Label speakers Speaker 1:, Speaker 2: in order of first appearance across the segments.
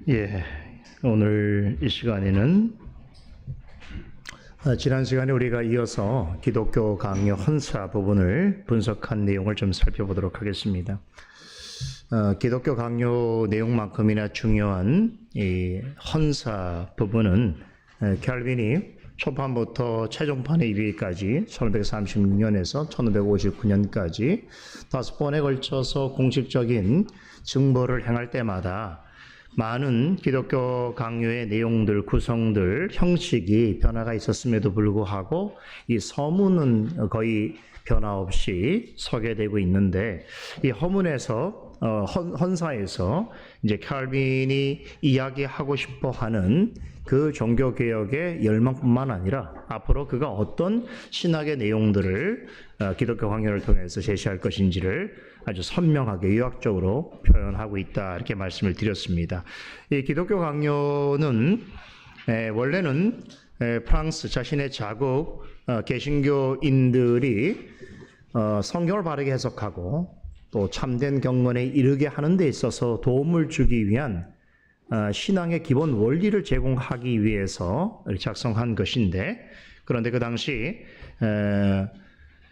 Speaker 1: 예, 오늘 이 시간에는 지난 시간에 우리가 이어서 기독교 강요 헌사 부분을 분석한 내용을 좀 살펴보도록 하겠습니다. 기독교 강요 내용만큼이나 중요한 이 헌사 부분은 캘빈이 초판부터 최종판에 이르기까지 1536년에서 1559년까지 5번에 걸쳐서 공식적인 증거를 행할 때마다 많은 기독교 강요의 내용들, 구성들, 형식이 변화가 있었음에도 불구하고 이 서문은 거의 변화 없이 서게되고 있는데, 이 허문에서 헌사에서 이제 칼빈이 이야기하고 싶어 하는 그 종교개혁의 열망뿐만 아니라 앞으로 그가 어떤 신학의 내용들을 기독교 강요를 통해서 제시할 것인지를 아주 선명하게 유학적으로 표현하고 있다, 이렇게 말씀을 드렸습니다. 이 기독교 강요는 원래는 프랑스 자신의 자국 개신교인들이 성경을 바르게 해석하고 또 참된 경건에 이르게 하는 데 있어서 도움을 주기 위한 신앙의 기본 원리를 제공하기 위해서 작성한 것인데, 그런데 그 당시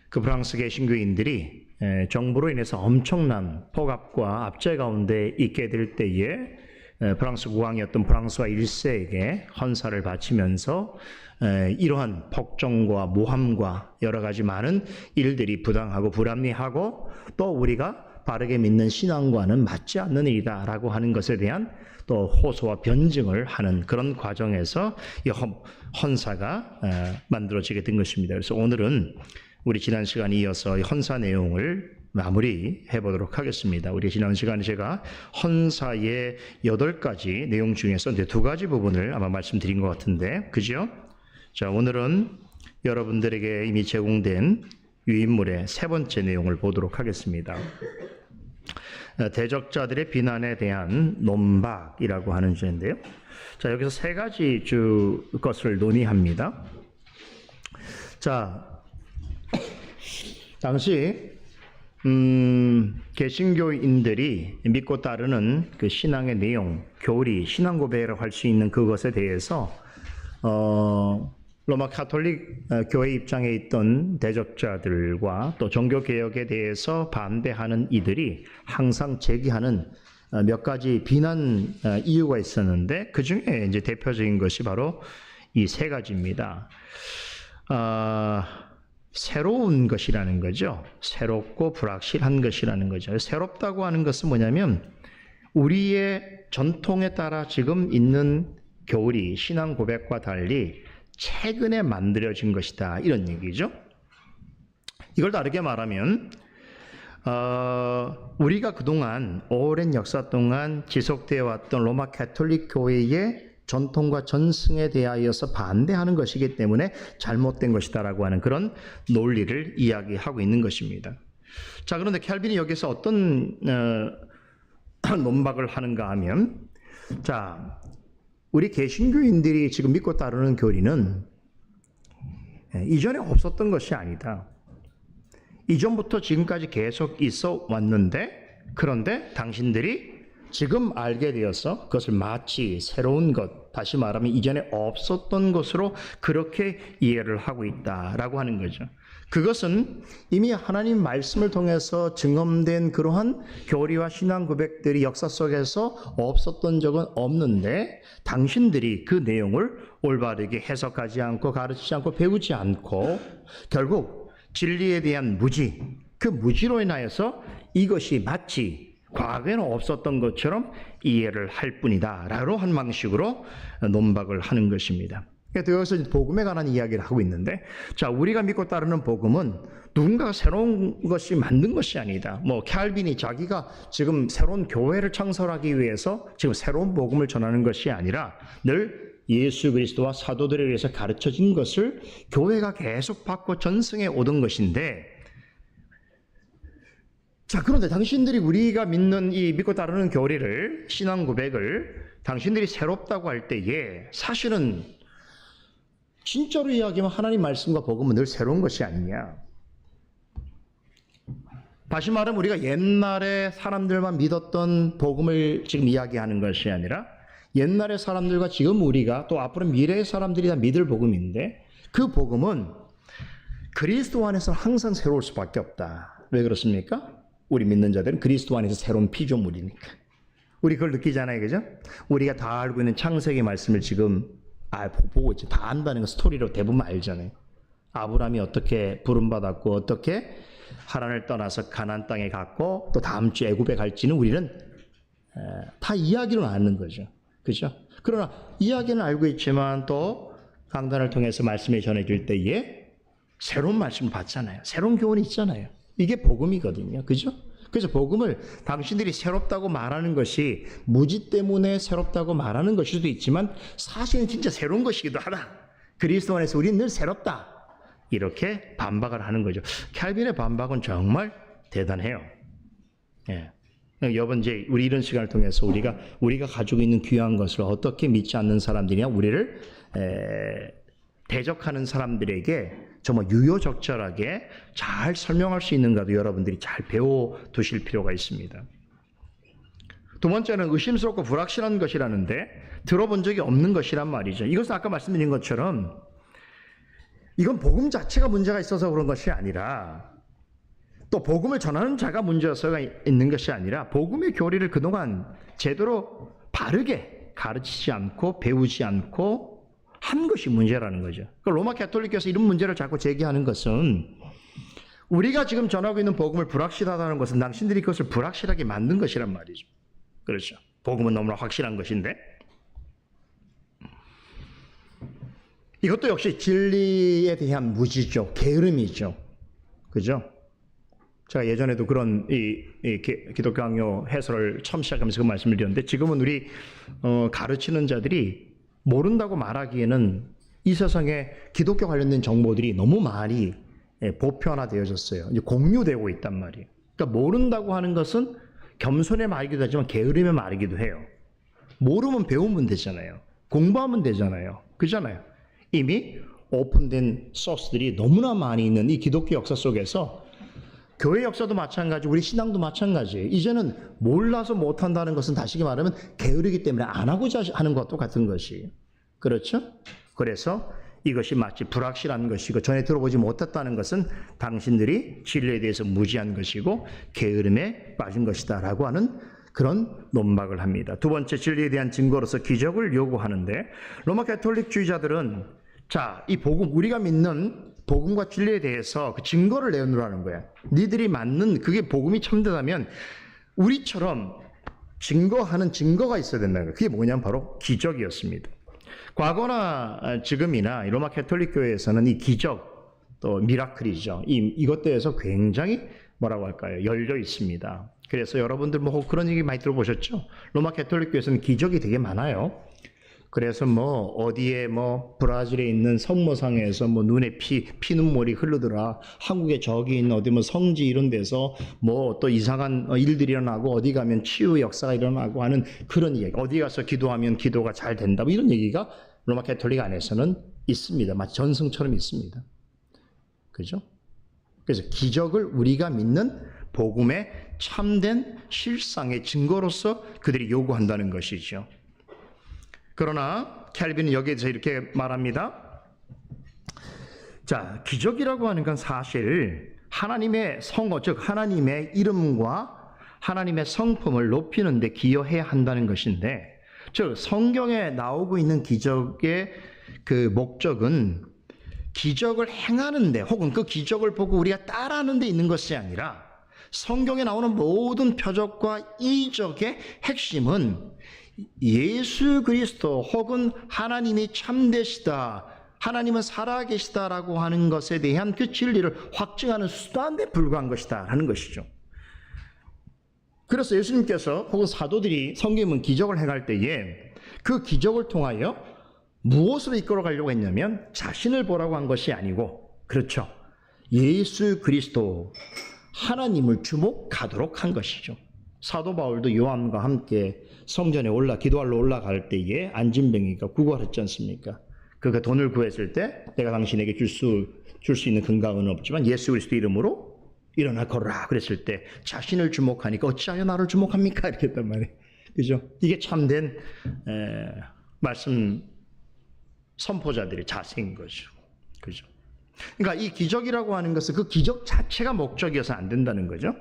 Speaker 1: 그 프랑스 개신교인들이 정부로 인해서 엄청난 폭압과 압제 가운데 있게 될 때에 프랑스 국왕이었던 프랑스와 1세에게 헌사를 바치면서 이러한 폭정과 모함과 여러 가지 많은 일들이 부당하고 불합리하고 또 우리가 바르게 믿는 신앙과는 맞지 않는 일이다라고 하는 것에 대한 또 호소와 변증을 하는 그런 과정에서 이 헌사가 만들어지게 된 것입니다. 그래서 오늘은 우리 지난 시간에 이어서 헌사 내용을 마무리해 보도록 하겠습니다. 우리 지난 시간에 제가 헌사의 8가지 내용 중에서 이제 2가지 부분을 아마 말씀드린 것 같은데, 그죠? 자, 오늘은 여러분들에게 이미 제공된 유인물의 3번째 내용을 보도록 하겠습니다. 대적자들의 비난에 대한 논박이라고 하는 주제인데요. 자, 여기서 3가지 것을 논의합니다. 자, 당시 개신교인들이 믿고 따르는 그 신앙의 내용, 교리, 신앙 고백을 할 수 있는 그것에 대해서 로마 가톨릭 교회 입장에 있던 대적자들과 또 종교개혁에 대해서 반대하는 이들이 항상 제기하는 몇 가지 비난 이유가 있었는데, 그 중에 이제 대표적인 것이 바로 이 3가지입니다. 새로운 것이라는 거죠. 새롭고 불확실한 것이라는 거죠. 새롭다고 하는 것은 뭐냐면 우리의 전통에 따라 지금 있는 교리, 신앙 고백과 달리 최근에 만들어진 것이다, 이런 얘기죠. 이걸 다르게 말하면 우리가 그동안 오랜 역사 동안 지속되어 왔던 로마 가톨릭 교회의 전통과 전승에 대하여서 반대하는 것이기 때문에 잘못된 것이다라고 하는 그런 논리를 이야기하고 있는 것입니다. 자, 그런데 캘빈이 여기서 어떤 논박을 하는가 하면, 자, 우리 개신교인들이 지금 믿고 따르는 교리는 이전에 없었던 것이 아니다. 이전부터 지금까지 계속 있어 왔는데, 그런데 당신들이 지금 알게 되어서 그것을 마치 새로운 것, 다시 말하면 이전에 없었던 것으로 그렇게 이해를 하고 있다라고 하는 거죠. 그것은 이미 하나님 말씀을 통해서 증언된 그러한 교리와 신앙 고백들이 역사 속에서 없었던 적은 없는데, 당신들이 그 내용을 올바르게 해석하지 않고 가르치지 않고 배우지 않고 결국 진리에 대한 무지, 그 무지로 인하여서 이것이 마치 과거에는 없었던 것처럼 이해를 할 뿐이다 라고 한 방식으로 논박을 하는 것입니다. 그래서 여기서 복음에 관한 이야기를 하고 있는데, 자, 우리가 믿고 따르는 복음은 누군가가 새로운 것이 만든 것이 아니다. 캘빈이 자기가 지금 새로운 교회를 창설하기 위해서 지금 새로운 복음을 전하는 것이 아니라 늘 예수 그리스도와 사도들에 의해서 가르쳐진 것을 교회가 계속 받고 전승해 오던 것인데, 자, 그런데 당신들이 우리가 믿는 이 믿고 따르는 교리를, 신앙 고백을 당신들이 새롭다고 할 때에 사실은 진짜로 이야기하면 하나님 말씀과 복음은 늘 새로운 것이 아니냐. 다시 말하면 우리가 옛날에 사람들만 믿었던 복음을 지금 이야기하는 것이 아니라 옛날의 사람들과 지금 우리가 또 앞으로 미래의 사람들이 다 믿을 복음인데 그 복음은 그리스도 안에서 항상 새로울 수밖에 없다. 왜 그렇습니까? 우리 믿는 자들은 그리스도 안에서 새로운 피조물이니까. 우리 그걸 느끼잖아요. 그죠? 우리가 다 알고 있는 창세기 말씀을 지금 보고 있죠. 다 안다는 거 스토리로 대부분 알잖아요. 아브라함이 어떻게 부름받았고 어떻게 하란을 떠나서 가나안 땅에 갔고 또 다음 주 애굽에 갈지는 우리는 다 이야기로 아는 거죠. 그죠? 그러나 이야기는 알고 있지만 또 강단을 통해서 말씀이 전해질 때에 새로운 말씀을 받잖아요. 새로운 교훈이 있잖아요. 이게 복음이거든요. 그죠? 그래서 복음을 당신들이 새롭다고 말하는 것이 무지 때문에 새롭다고 말하는 것일 수도 있지만 사실은 진짜 새로운 것이기도 하다. 그리스도 안에서 우리는 늘 새롭다. 이렇게 반박을 하는 거죠. 캘빈의 반박은 정말 대단해요. 예. 여러분 이제 우리 이런 시간을 통해서 우리가 가지고 있는 귀한 것을 어떻게 믿지 않는 사람들이나 우리를 대적하는 사람들에게 정말 유효적절하게 잘 설명할 수 있는가도 여러분들이 잘 배워 두실 필요가 있습니다. 두 번째는 의심스럽고 불확실한 것이라는데 들어본 적이 없는 것이란 말이죠. 이것은 아까 말씀드린 것처럼 이건 복음 자체가 문제가 있어서 그런 것이 아니라 또 복음을 전하는 자가 문제가 있는 것이 아니라 복음의 교리를 그동안 제대로 바르게 가르치지 않고 배우지 않고 한 것이 문제라는 거죠. 로마 가톨릭교에서 이런 문제를 자꾸 제기하는 것은 우리가 지금 전하고 있는 복음을 불확실하다는 것은 당신들이 그것을 불확실하게 만든 것이란 말이죠. 그렇죠. 복음은 너무나 확실한 것인데 이것도 역시 진리에 대한 무지죠. 게으름이죠. 그죠? 제가 예전에도 그런 기독교 강요 해설을 처음 시작하면서 그 말씀을 드렸는데 지금은 우리 가르치는 자들이 모른다고 말하기에는 이 세상에 기독교 관련된 정보들이 너무 많이 보편화되어졌어요. 이제 공유되고 있단 말이에요. 그러니까 모른다고 하는 것은 겸손의 말이기도 하지만 게으름의 말이기도 해요. 모르면 배우면 되잖아요. 공부하면 되잖아요. 그잖아요. 이미 오픈된 소스들이 너무나 많이 있는 이 기독교 역사 속에서 교회 역사도 마찬가지, 우리 신앙도 마찬가지예요. 이제는 몰라서 못한다는 것은 다시 말하면 게으르기 때문에 안 하고자 하는 것과 같은 것이에요. 그렇죠? 그래서 이것이 마치 불확실한 것이고 전에 들어보지 못했다는 것은 당신들이 진리에 대해서 무지한 것이고 게으름에 빠진 것이다 라고 하는 그런 논박을 합니다. 두 번째, 진리에 대한 증거로서 기적을 요구하는데 로마 가톨릭주의자들은 자, 이 복음, 우리가 믿는 복음과 진리에 대해서 그 증거를 내놓으라는 거야. 니들이 맞는 그게 복음이 참되다면 우리처럼 증거하는 증거가 있어야 된다는 거예요. 그게 뭐냐면 바로 기적이었습니다. 과거나 지금이나 로마 가톨릭 교회에서는 이 기적 또 미라클이죠. 이것들에서 굉장히 뭐라고 할까요? 열려 있습니다. 그래서 여러분들 뭐 그런 얘기 많이 들어보셨죠? 로마 가톨릭 교회에서는 기적이 되게 많아요. 그래서 뭐 어디에 뭐 브라질에 있는 성모상에서 뭐 눈에 피눈물이 흐르더라. 한국에 저기 있는 어디 뭐 성지 이런 데서 뭐 또 이상한 일들이 일어나고 어디 가면 치유 역사가 일어나고 하는 그런 이야기. 어디 가서 기도하면 기도가 잘 된다. 뭐 이런 얘기가 로마 가톨릭 안에서는 있습니다. 마치 전승처럼 있습니다. 그죠? 그래서 기적을 우리가 믿는 복음의 참된 실상의 증거로서 그들이 요구한다는 것이죠. 그러나 캘빈은 여기에 대해서 이렇게 말합니다. 자, 기적이라고 하는 건 사실 하나님의 성어, 즉 하나님의 이름과 하나님의 성품을 높이는 데 기여해야 한다는 것인데, 즉 성경에 나오고 있는 기적의 그 목적은 기적을 행하는 데 혹은 그 기적을 보고 우리가 따라하는 데 있는 것이 아니라 성경에 나오는 모든 표적과 이적의 핵심은 예수 그리스도 혹은 하나님이 참되시다, 하나님은 살아계시다라고 하는 것에 대한 그 진리를 확증하는 수단에 불과한 것이다 하는 것이죠. 그래서 예수님께서 혹은 사도들이 성경은 기적을 행할 때에 그 기적을 통하여 무엇으로 이끌어가려고 했냐면 자신을 보라고 한 것이 아니고, 그렇죠, 예수 그리스도 하나님을 주목하도록 한 것이죠. 사도 바울도 요한과 함께 성전에 기도하러 올라갈 때에 안진뱅이가 구걸했지 않습니까? 그가 돈을 구했을 때 내가 당신에게 줄 수 있는 근거는 없지만 예수 그리스도 이름으로 일어나 걸어라 그랬을 때 자신을 주목하니까 어찌하여 나를 주목합니까? 이렇게 했단 말이에요. 그죠? 이게 참된 말씀 선포자들의 자세인 거죠. 그죠? 그러니까 이 기적이라고 하는 것은 그 기적 자체가 목적이어서 안 된다는 거죠.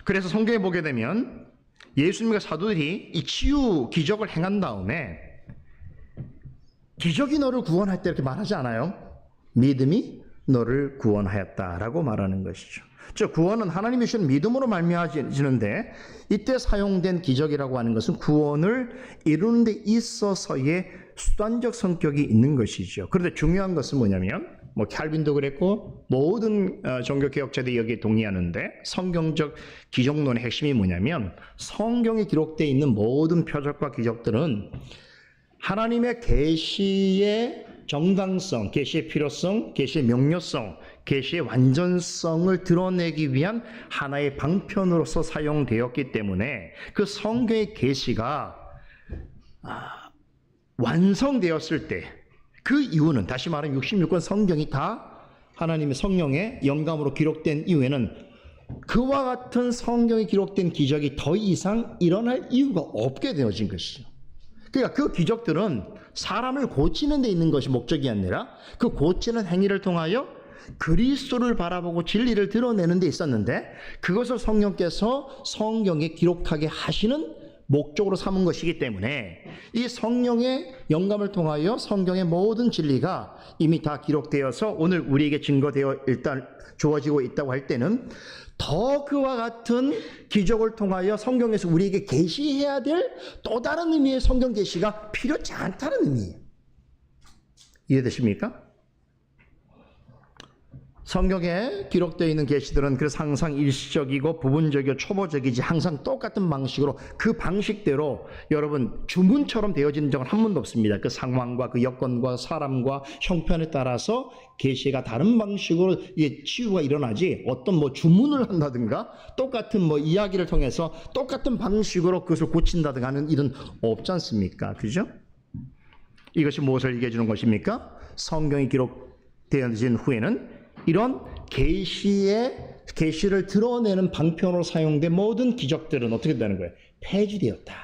Speaker 1: 그래서 성경에 보게 되면 예수님과 사도들이 이 치유 기적을 행한 다음에 기적이 너를 구원했다 이렇게 말하지 않아요. 믿음이 너를 구원하였다라고 말하는 것이죠. 즉 구원은 하나님이 주신 믿음으로 말미암아지는데 이때 사용된 기적이라고 하는 것은 구원을 이루는 데 있어서의 수단적 성격이 있는 것이죠. 그런데 중요한 것은 뭐냐면 칼빈도 그랬고 모든 종교개혁자들이 여기에 동의하는데 성경적 기적론의 핵심이 뭐냐면 성경에 기록되어 있는 모든 표적과 기적들은 하나님의 계시의 정당성, 계시의 필요성, 계시의 명료성, 계시의 완전성을 드러내기 위한 하나의 방편으로서 사용되었기 때문에 그 성경의 계시가 완성되었을 때 그 이유는 다시 말하면 66권 성경이 다 하나님의 성령의 영감으로 기록된 이후에는 그와 같은 성경에 기록된 기적이 더 이상 일어날 이유가 없게 되어진 것이죠. 그러니까 그 기적들은 사람을 고치는 데 있는 것이 목적이 아니라 그 고치는 행위를 통하여 그리스도를 바라보고 진리를 드러내는 데 있었는데 그것을 성령께서 성경에 기록하게 하시는 목적으로 삼은 것이기 때문에 이 성령의 영감을 통하여 성경의 모든 진리가 이미 다 기록되어서 오늘 우리에게 증거되어 일단 주어지고 있다고 할 때는 더 그와 같은 기적을 통하여 성경에서 우리에게 계시해야 될 또 다른 의미의 성경 계시가 필요치 않다는 의미예요. 이해되십니까? 성경에 기록되어 있는 계시들은 그래서 항상 일시적이고 부분적이고 초보적이지 항상 똑같은 방식으로 그 방식대로 여러분 주문처럼 되어진 적은 한 번도 없습니다. 그 상황과 그 여건과 사람과 형편에 따라서 계시가 다른 방식으로 치유가 일어나지 어떤 주문을 한다든가 똑같은 이야기를 통해서 똑같은 방식으로 그것을 고친다든가 하는 일은 없지 않습니까? 그죠? 이것이 무엇을 얘기해 주는 것입니까? 성경이 기록되어진 후에는 이런 계시를 드러내는 방편으로 사용된 모든 기적들은 어떻게 되는 거예요? 폐지되었다.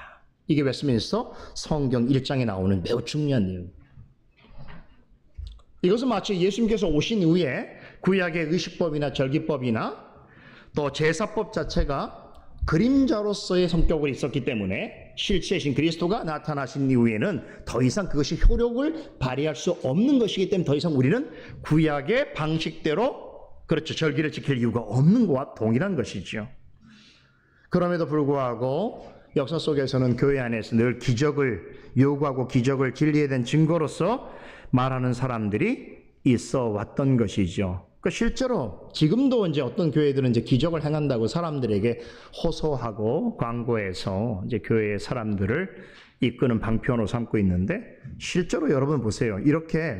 Speaker 1: 이게 웨스트민스터 성경 1장에 나오는 매우 중요한 내용. 이것은 마치 예수님께서 오신 이후에 구약의 의식법이나 절기법이나 또 제사법 자체가 그림자로서의 성격을 있었기 때문에 실체이신 그리스도가 나타나신 이후에는 더 이상 그것이 효력을 발휘할 수 없는 것이기 때문에 더 이상 우리는 구약의 방식대로 그렇죠. 절기를 지킬 이유가 없는 것과 동일한 것이죠. 그럼에도 불구하고 역사 속에서는 교회 안에서 늘 기적을 요구하고 기적을 진리에 대한 증거로서 말하는 사람들이 있어 왔던 것이죠. 실제로 지금도 이제 어떤 교회들은 이제 기적을 행한다고 사람들에게 호소하고 광고해서 이제 교회의 사람들을 이끄는 방편으로 삼고 있는데 실제로 여러분 보세요. 이렇게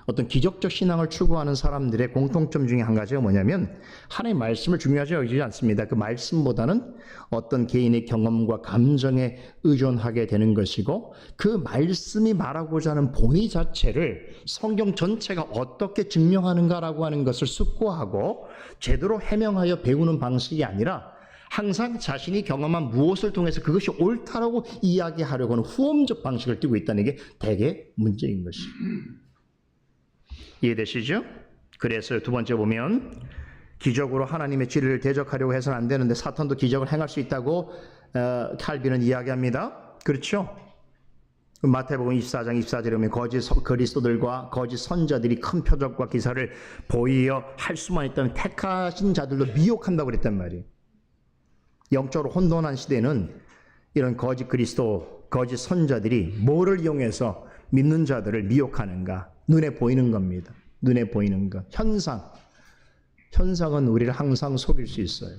Speaker 1: 어떤 기적적 신앙을 추구하는 사람들의 공통점 중에 한 가지가 뭐냐면 하나님의 말씀을 중요하지 여기지 않습니다. 그 말씀보다는 어떤 개인의 경험과 감정에 의존하게 되는 것이고 그 말씀이 말하고자 하는 본의 자체를 성경 전체가 어떻게 증명하는가라고 하는 것을 숙고하고 제대로 해명하여 배우는 방식이 아니라 항상 자신이 경험한 무엇을 통해서 그것이 옳다라고 이야기하려고 하는 후험적 방식을 띠고 있다는 게 대개 문제인 것이죠. 이해되시죠? 그래서 두 번째 보면 기적으로 하나님의 진리를 대적하려고 해서는 안 되는데 사탄도 기적을 행할 수 있다고 칼빈은 이야기합니다. 그렇죠? 마태복음 24장 24절에 보면 거짓 그리스도들과 거짓 선자들이 큰 표적과 기사를 보이어 할 수만 있다면 택하신 자들도 미혹한다고 그랬단 말이에요. 영적으로 혼돈한 시대는 이런 거짓 그리스도, 거짓 선자들이 뭐를 이용해서 믿는 자들을 미혹하는가? 눈에 보이는 겁니다. 눈에 보이는 것. 현상은 우리를 항상 속일 수 있어요.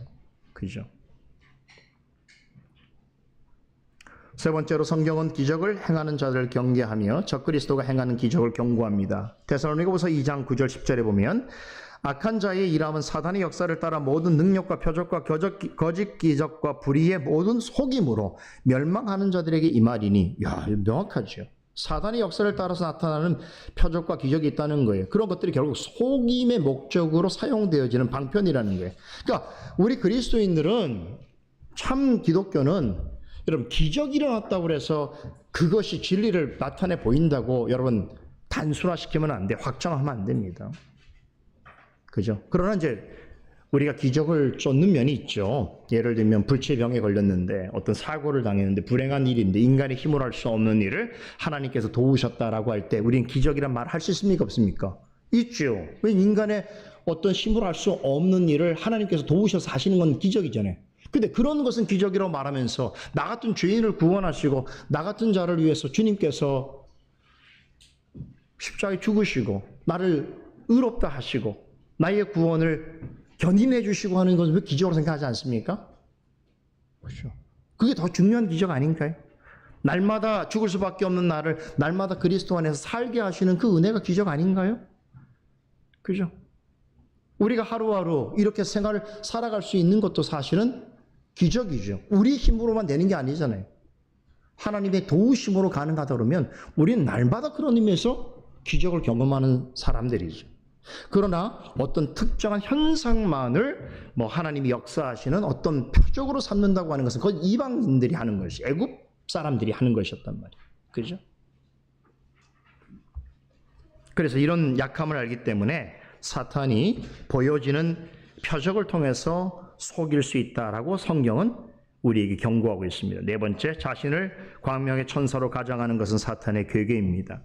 Speaker 1: 그죠? 세 번째로 성경은 기적을 행하는 자들을 경계하며 적그리스도가 행하는 기적을 경고합니다. 데살로니가후서 2장 9절 10절에 보면 악한 자의 일함은 사단의 역사를 따라 모든 능력과 표적과 거짓 기적과 불의의 모든 속임으로 멸망하는 자들에게 임하리니. 야, 명확하죠. 사단의 역사를 따라서 나타나는 표적과 기적이 있다는 거예요. 그런 것들이 결국 속임의 목적으로 사용되어지는 방편이라는 거예요. 그러니까 우리 그리스도인들은 참 기독교는 여러분 기적이 일어났다고 해서 그것이 진리를 나타내 보인다고 여러분 단순화시키면 안 돼. 확정하면 안 됩니다. 그죠? 그러나 이제 우리가 기적을 쫓는 면이 있죠. 예를 들면 불치병에 걸렸는데 어떤 사고를 당했는데 불행한 일인데 인간의 힘으로 할 수 없는 일을 하나님께서 도우셨다라고 할 때 우리는 기적이란 말 할 수 있습니까? 없습니까? 있죠. 왜 인간의 어떤 힘으로 할 수 없는 일을 하나님께서 도우셔서 하시는 건 기적이잖아요. 근데 그런 것은 기적이라고 말하면서 나 같은 죄인을 구원하시고 나 같은 자를 위해서 주님께서 십자가에 죽으시고 나를 의롭다 하시고 나의 구원을 견인해 주시고 하는 것을 왜 기적으로 생각하지 않습니까? 그렇죠. 그게 더 중요한 기적 아닌가요? 날마다 죽을 수밖에 없는 나를 날마다 그리스도 안에서 살게 하시는 그 은혜가 기적 아닌가요? 그죠? 우리가 하루하루 이렇게 생활을 살아갈 수 있는 것도 사실은 기적이죠. 우리 힘으로만 되는 게 아니잖아요. 하나님의 도우심으로 가능하다 그러면 우리는 날마다 그런 의미에서 기적을 경험하는 사람들이죠. 그러나 어떤 특정한 현상만을 하나님이 역사하시는 어떤 표적으로 삼는다고 하는 것은 그건 이방인들이 하는 것이 애굽 사람들이 하는 것이었단 말이에요. 그죠? 그래서 이런 약함을 알기 때문에 사탄이 보여지는 표적을 통해서 속일 수 있다라고 성경은 우리에게 경고하고 있습니다. 네 번째, 자신을 광명의 천사로 가장하는 것은 사탄의 괴계입니다.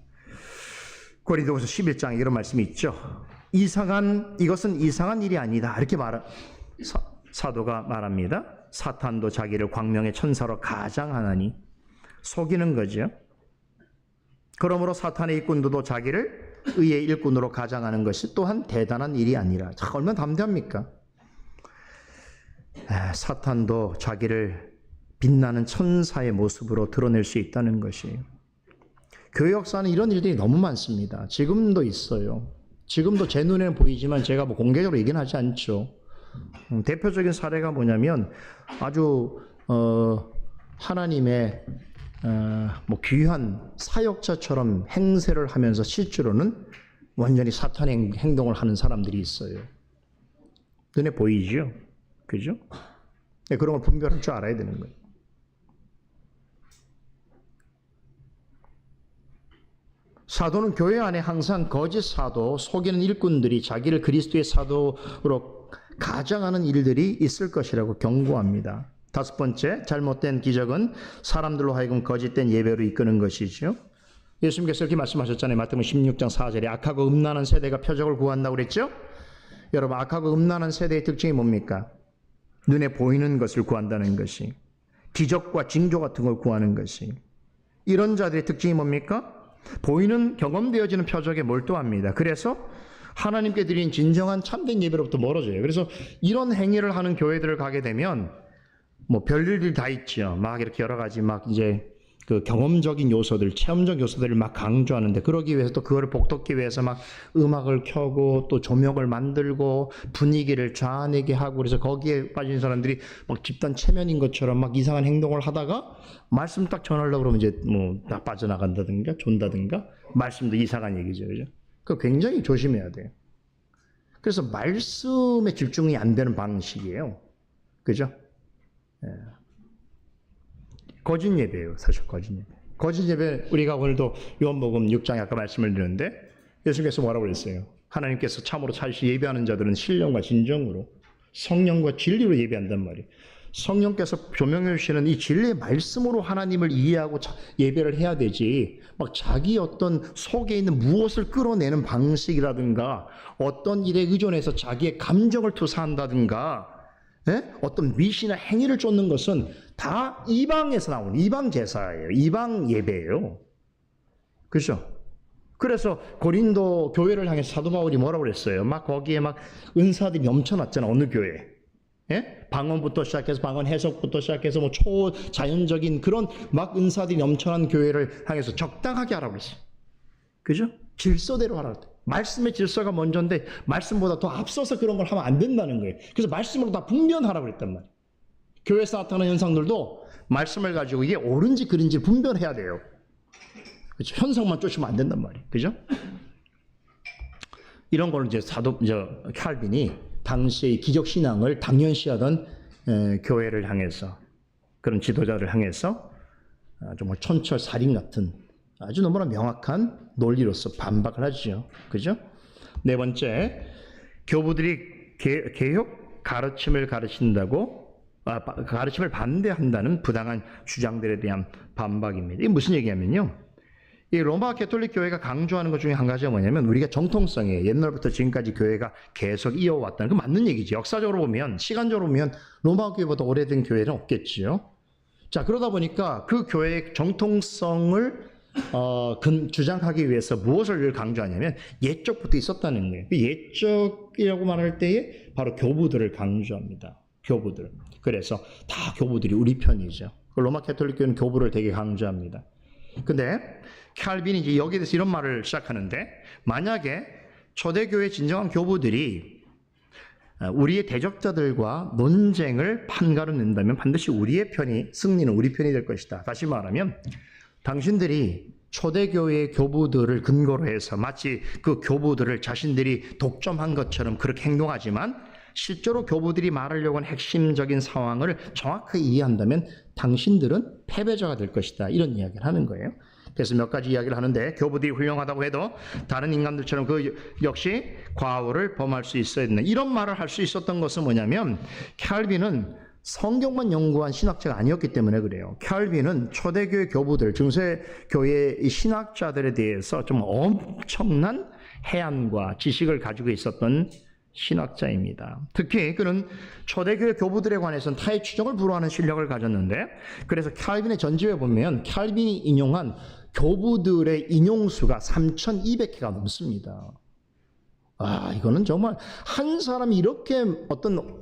Speaker 1: 고린도후서 11장에 이런 말씀이 있죠. 이것은 이상한 일이 아니다. 이렇게 사도가 말합니다. 사탄도 자기를 광명의 천사로 가장하나니 속이는 거죠. 그러므로 사탄의 일꾼들도 자기를 의의 일꾼으로 가장하는 것이 또한 대단한 일이 아니라. 얼마나 담대합니까? 사탄도 자기를 빛나는 천사의 모습으로 드러낼 수 있다는 것이에요. 교회 역사는 이런 일들이 너무 많습니다. 지금도 있어요. 지금도 제 눈에는 보이지만 제가 공개적으로 얘기는 하지 않죠. 대표적인 사례가 뭐냐면 아주 하나님의 귀한 사역자처럼 행세를 하면서 실제로는 완전히 사탄의 행동을 하는 사람들이 있어요. 눈에 보이죠? 그죠? 네, 그런 걸 분별할 줄 알아야 되는 거예요. 사도는 교회 안에 항상 거짓 사도, 속이는 일꾼들이 자기를 그리스도의 사도로 가장하는 일들이 있을 것이라고 경고합니다. 다섯 번째, 잘못된 기적은 사람들로 하여금 거짓된 예배로 이끄는 것이죠. 예수님께서 이렇게 말씀하셨잖아요. 마태복음 16장 4절에 악하고 음란한 세대가 표적을 구한다고 그랬죠? 여러분, 악하고 음란한 세대의 특징이 뭡니까? 눈에 보이는 것을 구한다는 것이, 기적과 징조 같은 걸 구하는 것이. 이런 자들의 특징이 뭡니까? 보이는 경험되어지는 표적에 몰두합니다. 그래서 하나님께 드린 진정한 참된 예배로부터 멀어져요. 그래서 이런 행위를 하는 교회들을 가게 되면 별일들이 다 있죠. 막 이렇게 여러 가지 이제 그 경험적인 요소들, 체험적 요소들을 막 강조하는데, 그러기 위해서 또 그거를 복돋기 위해서 막 음악을 켜고 또 조명을 만들고 분위기를 좌내게 하고, 그래서 거기에 빠진 사람들이 막 집단 체면인 것처럼 막 이상한 행동을 하다가 말씀 딱 전하려고 그러면 이제 다 빠져나간다든가 존다든가, 말씀도 이상한 얘기죠. 그죠? 그거 굉장히 조심해야 돼요. 그래서 말씀에 집중이 안 되는 방식이에요. 그죠? 예. 거짓 예배예요. 사실 거짓 예배. 거짓 예배, 우리가 오늘도 요한복음 6장에 아까 말씀을 드렸는데 예수님께서 뭐라고 그랬어요? 하나님께서 참으로 찾으시 예배하는 자들은 신령과 진정으로 성령과 진리로 예배한단 말이에요. 성령께서 조명해 주시는 이 진리의 말씀으로 하나님을 이해하고 예배를 해야 되지, 막 자기 어떤 속에 있는 무엇을 끌어내는 방식이라든가 어떤 일에 의존해서 자기의 감정을 투사한다든가 어떤 미시나 행위를 쫓는 것은 다 이방에서 나오는 이방 제사예요. 이방 예배예요. 그렇죠? 그래서 고린도 교회를 향해 사도 바울이 뭐라고 그랬어요? 막 거기에 막 은사들이 넘쳐났잖아. 어느 교회? 방언부터 시작해서 방언 해석부터 시작해서 초자연적인 그런 막 은사들이 넘쳐난 교회를 향해서 적당하게 하라고 그랬어요. 그죠? 질서대로 하라고 그랬어요. 말씀의 질서가 먼저인데 말씀보다 더 앞서서 그런 걸 하면 안 된다는 거예요. 그래서 말씀으로 다 분별하라고 그랬단 말이에요. 교회에서 나타나는 현상들도 말씀을 가지고 이게 옳은지 그른지 분별해야 돼요. 그렇죠? 현상만 쫓으면 안 된단 말이에요. 그죠? 이런 걸 이제 칼빈이 당시의 기적 신앙을 당연시하던 교회를 향해서, 그런 지도자를 향해서 정말 촌철살인 같은 아주 너무나 명확한 논리로서 반박을 하죠. 그죠? 네 번째, 교부들이 개혁 가르침을 가르침을 반대한다는 부당한 주장들에 대한 반박입니다. 이게 무슨 얘기냐면요, 이 로마 가톨릭 교회가 강조하는 것 중에 한 가지가 뭐냐면 우리가 정통성에 옛날부터 지금까지 교회가 계속 이어왔다는, 그 맞는 얘기죠. 역사적으로 보면, 시간적으로 보면 로마 교회보다 오래된 교회는 없겠지요. 자, 그러다 보니까 그 교회의 정통성을 주장하기 위해서 무엇을 강조하냐면 옛적부터 있었다는 거예요. 옛적이라고 말할 때에 바로 교부들을 강조합니다. 교부들. 그래서 다 교부들이 우리 편이죠. 로마 가톨릭 교회는 교부를 되게 강조합니다. 근데 칼빈이 이제 여기에 대해서 이런 말을 시작하는데, 만약에 초대교회 진정한 교부들이 우리의 대적자들과 논쟁을 판가름 낸다면 반드시 우리의 편이, 승리는 우리 편이 될 것이다. 다시 말하면 당신들이 초대교회의 교부들을 근거로 해서 마치 그 교부들을 자신들이 독점한 것처럼 그렇게 행동하지만 실제로 교부들이 말하려고 하는 핵심적인 상황을 정확하게 이해한다면 당신들은 패배자가 될 것이다. 이런 이야기를 하는 거예요. 그래서 몇 가지 이야기를 하는데, 교부들이 훌륭하다고 해도 다른 인간들처럼 그 역시 과오를 범할 수 있어야 된다. 이런 말을 할 수 있었던 것은 뭐냐면, 칼빈은 성경만 연구한 신학자가 아니었기 때문에 그래요. 칼빈은 초대교회 교부들, 중세교회의 신학자들에 대해서 좀 엄청난 해안과 지식을 가지고 있었던 신학자입니다. 특히 그는 초대교회 교부들에 관해서는 타의 추정을 불허하는 실력을 가졌는데, 그래서 칼빈의 전집에 보면 칼빈이 인용한 교부들의 인용수가 3,200회가 넘습니다. 이거는 정말 한 사람이 이렇게 어떤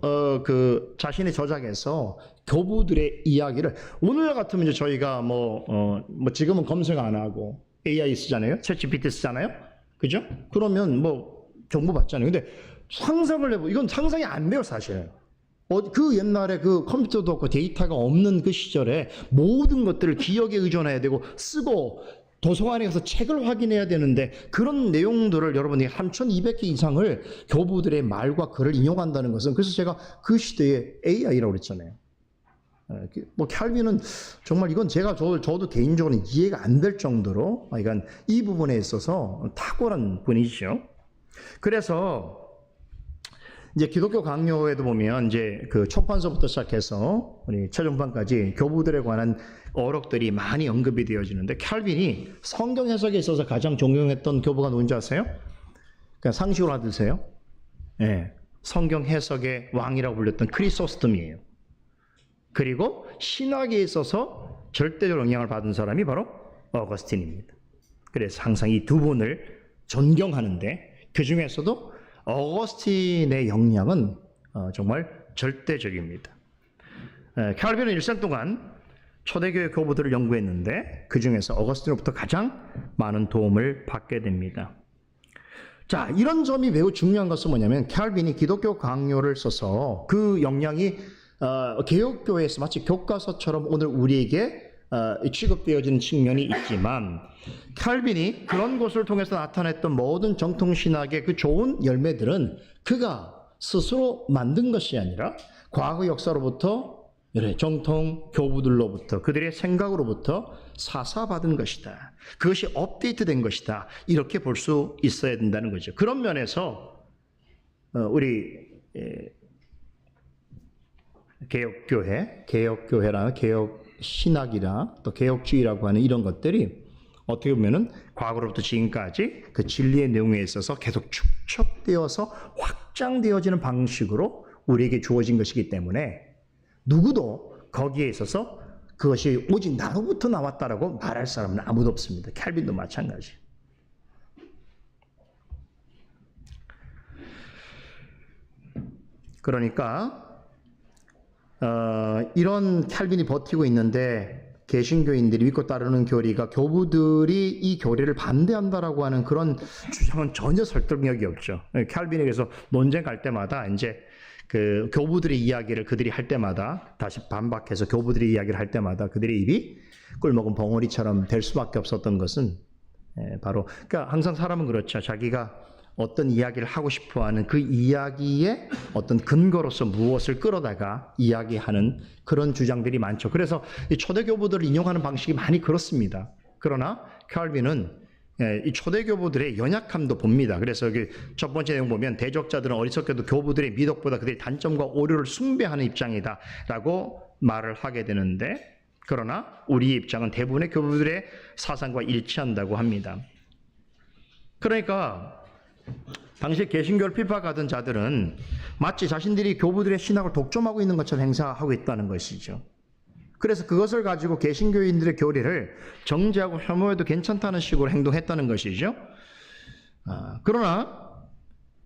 Speaker 1: 자신의 저작에서 교부들의 이야기를, 오늘 같으면 이제 저희가 지금은 검색 안 하고 AI 쓰잖아요. 챗GPT 쓰잖아요. 그죠? 그러면 정보 받잖아요. 근데 상상을 해보, 이건 상상이 안 돼요, 사실. 그 옛날에 그 컴퓨터도 없고 데이터가 없는 그 시절에 모든 것들을 기억에 의존해야 되고 쓰고 도서관에 가서 책을 확인해야 되는데, 그런 내용들을 여러분이 3,200개 이상을 교부들의 말과 글을 인용한다는 것은, 그래서 제가 그 시대에 AI라고 그랬잖아요. 칼빈은 정말 이건 저도 개인적으로 이해가 안 될 정도로 이 부분에 있어서 탁월한 분이시죠. 그래서 이제 기독교 강요에도 보면 이제 그 초판서부터 시작해서 우리 최종판까지 교부들에 관한 어록들이 많이 언급이 되어지는데, 칼빈이 성경 해석에 있어서 가장 존경했던 교부가 누군지 아세요? 그냥 상식으로 알아두세요. 네, 성경 해석의 왕이라고 불렸던 크리소스톰이에요. 그리고 신학에 있어서 절대적 영향을 받은 사람이 바로 어거스틴입니다. 그래서 항상 이 두 분을 존경하는데, 그 중에서도 어거스틴의 영향은 정말 절대적입니다. 칼빈은 일생 동안 초대교회 교부들을 연구했는데, 그 중에서 어거스틴으로부터 가장 많은 도움을 받게 됩니다. 자, 이런 점이 매우 중요한 것은 뭐냐면, 칼빈이 기독교 강요를 써서 그 영향이 개혁교회에서 마치 교과서처럼 오늘 우리에게 취급되어지는 측면이 있지만, 칼빈이 그런 것을 통해서 나타냈던 모든 정통신학의 그 좋은 열매들은 그가 스스로 만든 것이 아니라 과거 역사로부터, 정통 교부들로부터, 그들의 생각으로부터 사사받은 것이다. 그것이 업데이트된 것이다. 이렇게 볼 수 있어야 된다는 거죠. 그런 면에서 우리 개혁교회나 개혁신학이라 또 개혁주의라고 하는 이런 것들이 어떻게 보면은 과거로부터 지금까지 그 진리의 내용에 있어서 계속 축적되어서 확장되어지는 방식으로 우리에게 주어진 것이기 때문에 누구도 거기에 있어서 그것이 오직 나로부터 나왔다라고 말할 사람은 아무도 없습니다. 칼빈도 마찬가지. 그러니까 이런 칼빈이 버티고 있는데, 개신교인들이 믿고 따르는 교리가 교부들이 이 교리를 반대한다라고 하는 그런 주장은 전혀 설득력이 없죠. 칼빈이 그래서 논쟁 갈 때마다 이제 그 교부들의 이야기를 그들이 할 때마다 다시 반박해서 교부들의 이야기를 할 때마다 그들의 입이 꿀먹은 벙어리처럼 될 수밖에 없었던 것은 바로, 그러니까 항상 사람은 그렇죠. 자기가 어떤 이야기를 하고 싶어하는 그 이야기의 어떤 근거로서 무엇을 끌어다가 이야기하는 그런 주장들이 많죠. 그래서 이 초대교부들을 인용하는 방식이 많이 그렇습니다. 그러나 칼빈은 이 초대교부들의 연약함도 봅니다. 그래서 첫 번째 내용 보면 대적자들은 어리석게도 교부들의 미덕보다 그들의 단점과 오류를 숭배하는 입장이다 라고 말을 하게 되는데, 그러나 우리의 입장은 대부분의 교부들의 사상과 일치한다고 합니다. 그러니까 당시 개신교를 비판하던 자들은 마치 자신들이 교부들의 신학을 독점하고 있는 것처럼 행사하고 있다는 것이죠. 그래서 그것을 가지고 개신교인들의 교리를 정죄하고 혐오해도 괜찮다는 식으로 행동했다는 것이죠. 그러나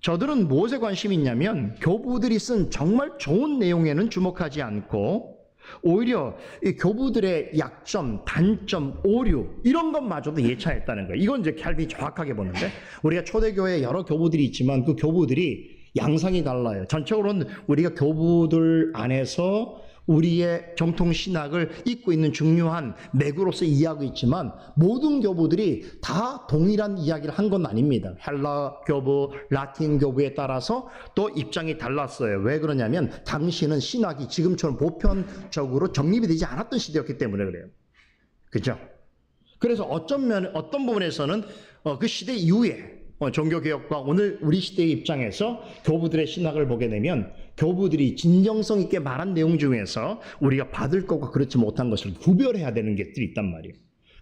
Speaker 1: 저들은 무엇에 관심이 있냐면 교부들이 쓴 정말 좋은 내용에는 주목하지 않고 오히려 이 교부들의 약점, 단점, 오류 이런 것마저도 예찬했다는 거예요. 이건 이제 칼빈이 정확하게 보는데, 우리가 초대교회에 여러 교부들이 있지만 그 교부들이 양상이 달라요. 전체적으로는 우리가 교부들 안에서 우리의 정통 신학을 잇고 있는 중요한 맥으로서 이해하고 있지만 모든 교부들이 다 동일한 이야기를 한 건 아닙니다. 헬라 교부, 라틴 교부에 따라서 또 입장이 달랐어요. 왜 그러냐면 당시는 신학이 지금처럼 보편적으로 정립이 되지 않았던 시대였기 때문에 그래요. 그죠? 그래서 어떤 부분에서는 그 시대 이후에 종교개혁과 오늘 우리 시대의 입장에서 교부들의 신학을 보게 되면 교부들이 진정성 있게 말한 내용 중에서 우리가 받을 것과 그렇지 못한 것을 구별해야 되는 것들이 있단 말이에요.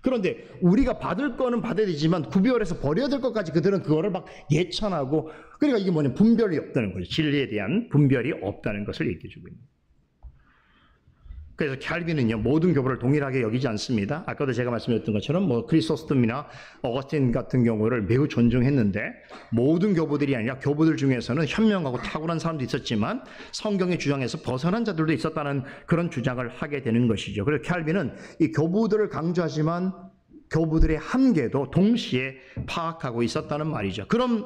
Speaker 1: 그런데 우리가 받을 거는 받아야 되지만 구별해서 버려야 될 것까지 그들은 그거를 막 예찬하고, 그러니까 이게 뭐냐면 분별이 없다는 거죠. 진리에 대한 분별이 없다는 것을 얘기해 주고 있는 거예요. 그래서 칼빈은요, 모든 교부를 동일하게 여기지 않습니다. 아까도 제가 말씀드렸던 것처럼 크리소스톰이나 어거스틴 같은 경우를 매우 존중했는데, 모든 교부들이 아니라 교부들 중에서는 현명하고 탁월한 사람도 있었지만 성경의 주장에서 벗어난 자들도 있었다는 그런 주장을 하게 되는 것이죠. 그래서 칼빈은 이 교부들을 강조하지만 교부들의 한계도 동시에 파악하고 있었다는 말이죠. 그런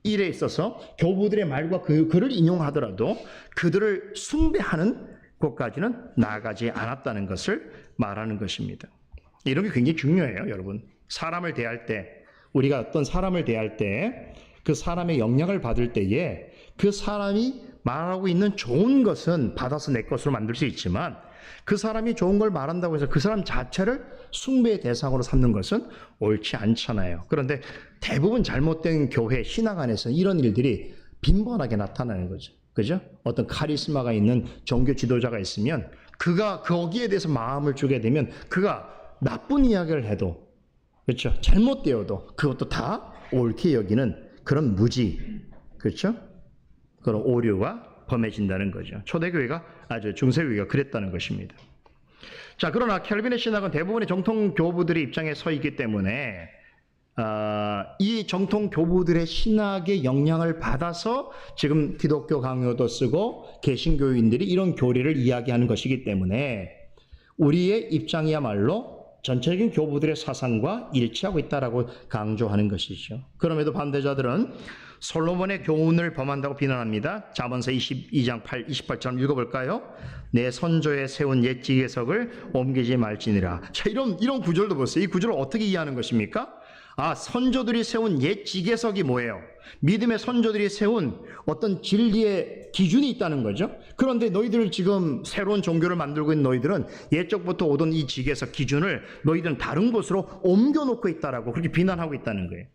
Speaker 1: 일에 있어서 교부들의 말과 그를 인용하더라도 그들을 숭배하는 곳까지는 나아가지 않았다는 것을 말하는 것입니다. 이런 게 굉장히 중요해요, 여러분. 사람을 대할 때, 우리가 어떤 사람을 대할 때 그 사람의 영향을 받을 때에 그 사람이 말하고 있는 좋은 것은 받아서 내 것으로 만들 수 있지만 그 사람이 좋은 걸 말한다고 해서 그 사람 자체를 숭배의 대상으로 삼는 것은 옳지 않잖아요. 그런데 대부분 잘못된 교회 신학 안에서 이런 일들이 빈번하게 나타나는 거죠. 그죠? 어떤 카리스마가 있는 종교 지도자가 있으면 그가 거기에 대해서 마음을 주게 되면 그가 나쁜 이야기를 해도, 그렇죠? 잘못되어도 그것도 다 옳게 여기는 그런 무지, 그렇죠? 그런 오류가 범해진다는 거죠. 초대교회가 아주 중세교회가 그랬다는 것입니다. 자, 그러나 켈빈의 신학은 대부분의 정통 교부들의 입장에 서 있기 때문에 이 정통 교부들의 신학의 영향을 받아서 지금 기독교 강요도 쓰고 개신교인들이 이런 교리를 이야기하는 것이기 때문에 우리의 입장이야말로 전체적인 교부들의 사상과 일치하고 있다라고 강조하는 것이죠. 그럼에도 반대자들은 솔로몬의 교훈을 범한다고 비난합니다. 잠언서 22장 28절 읽어볼까요? 내 선조에 세운 옛 지계석을 옮기지 말지니라. 자, 이런 구절도 보세요. 이 구절을 어떻게 이해하는 것입니까? 선조들이 세운 옛 지계석이 뭐예요? 믿음의 선조들이 세운 어떤 진리의 기준이 있다는 거죠. 그런데 너희들 지금 새로운 종교를 만들고 있는 너희들은 옛적부터 오던 이 지계석 기준을 너희들은 다른 곳으로 옮겨놓고 있다라고 그렇게 비난하고 있다는 거예요.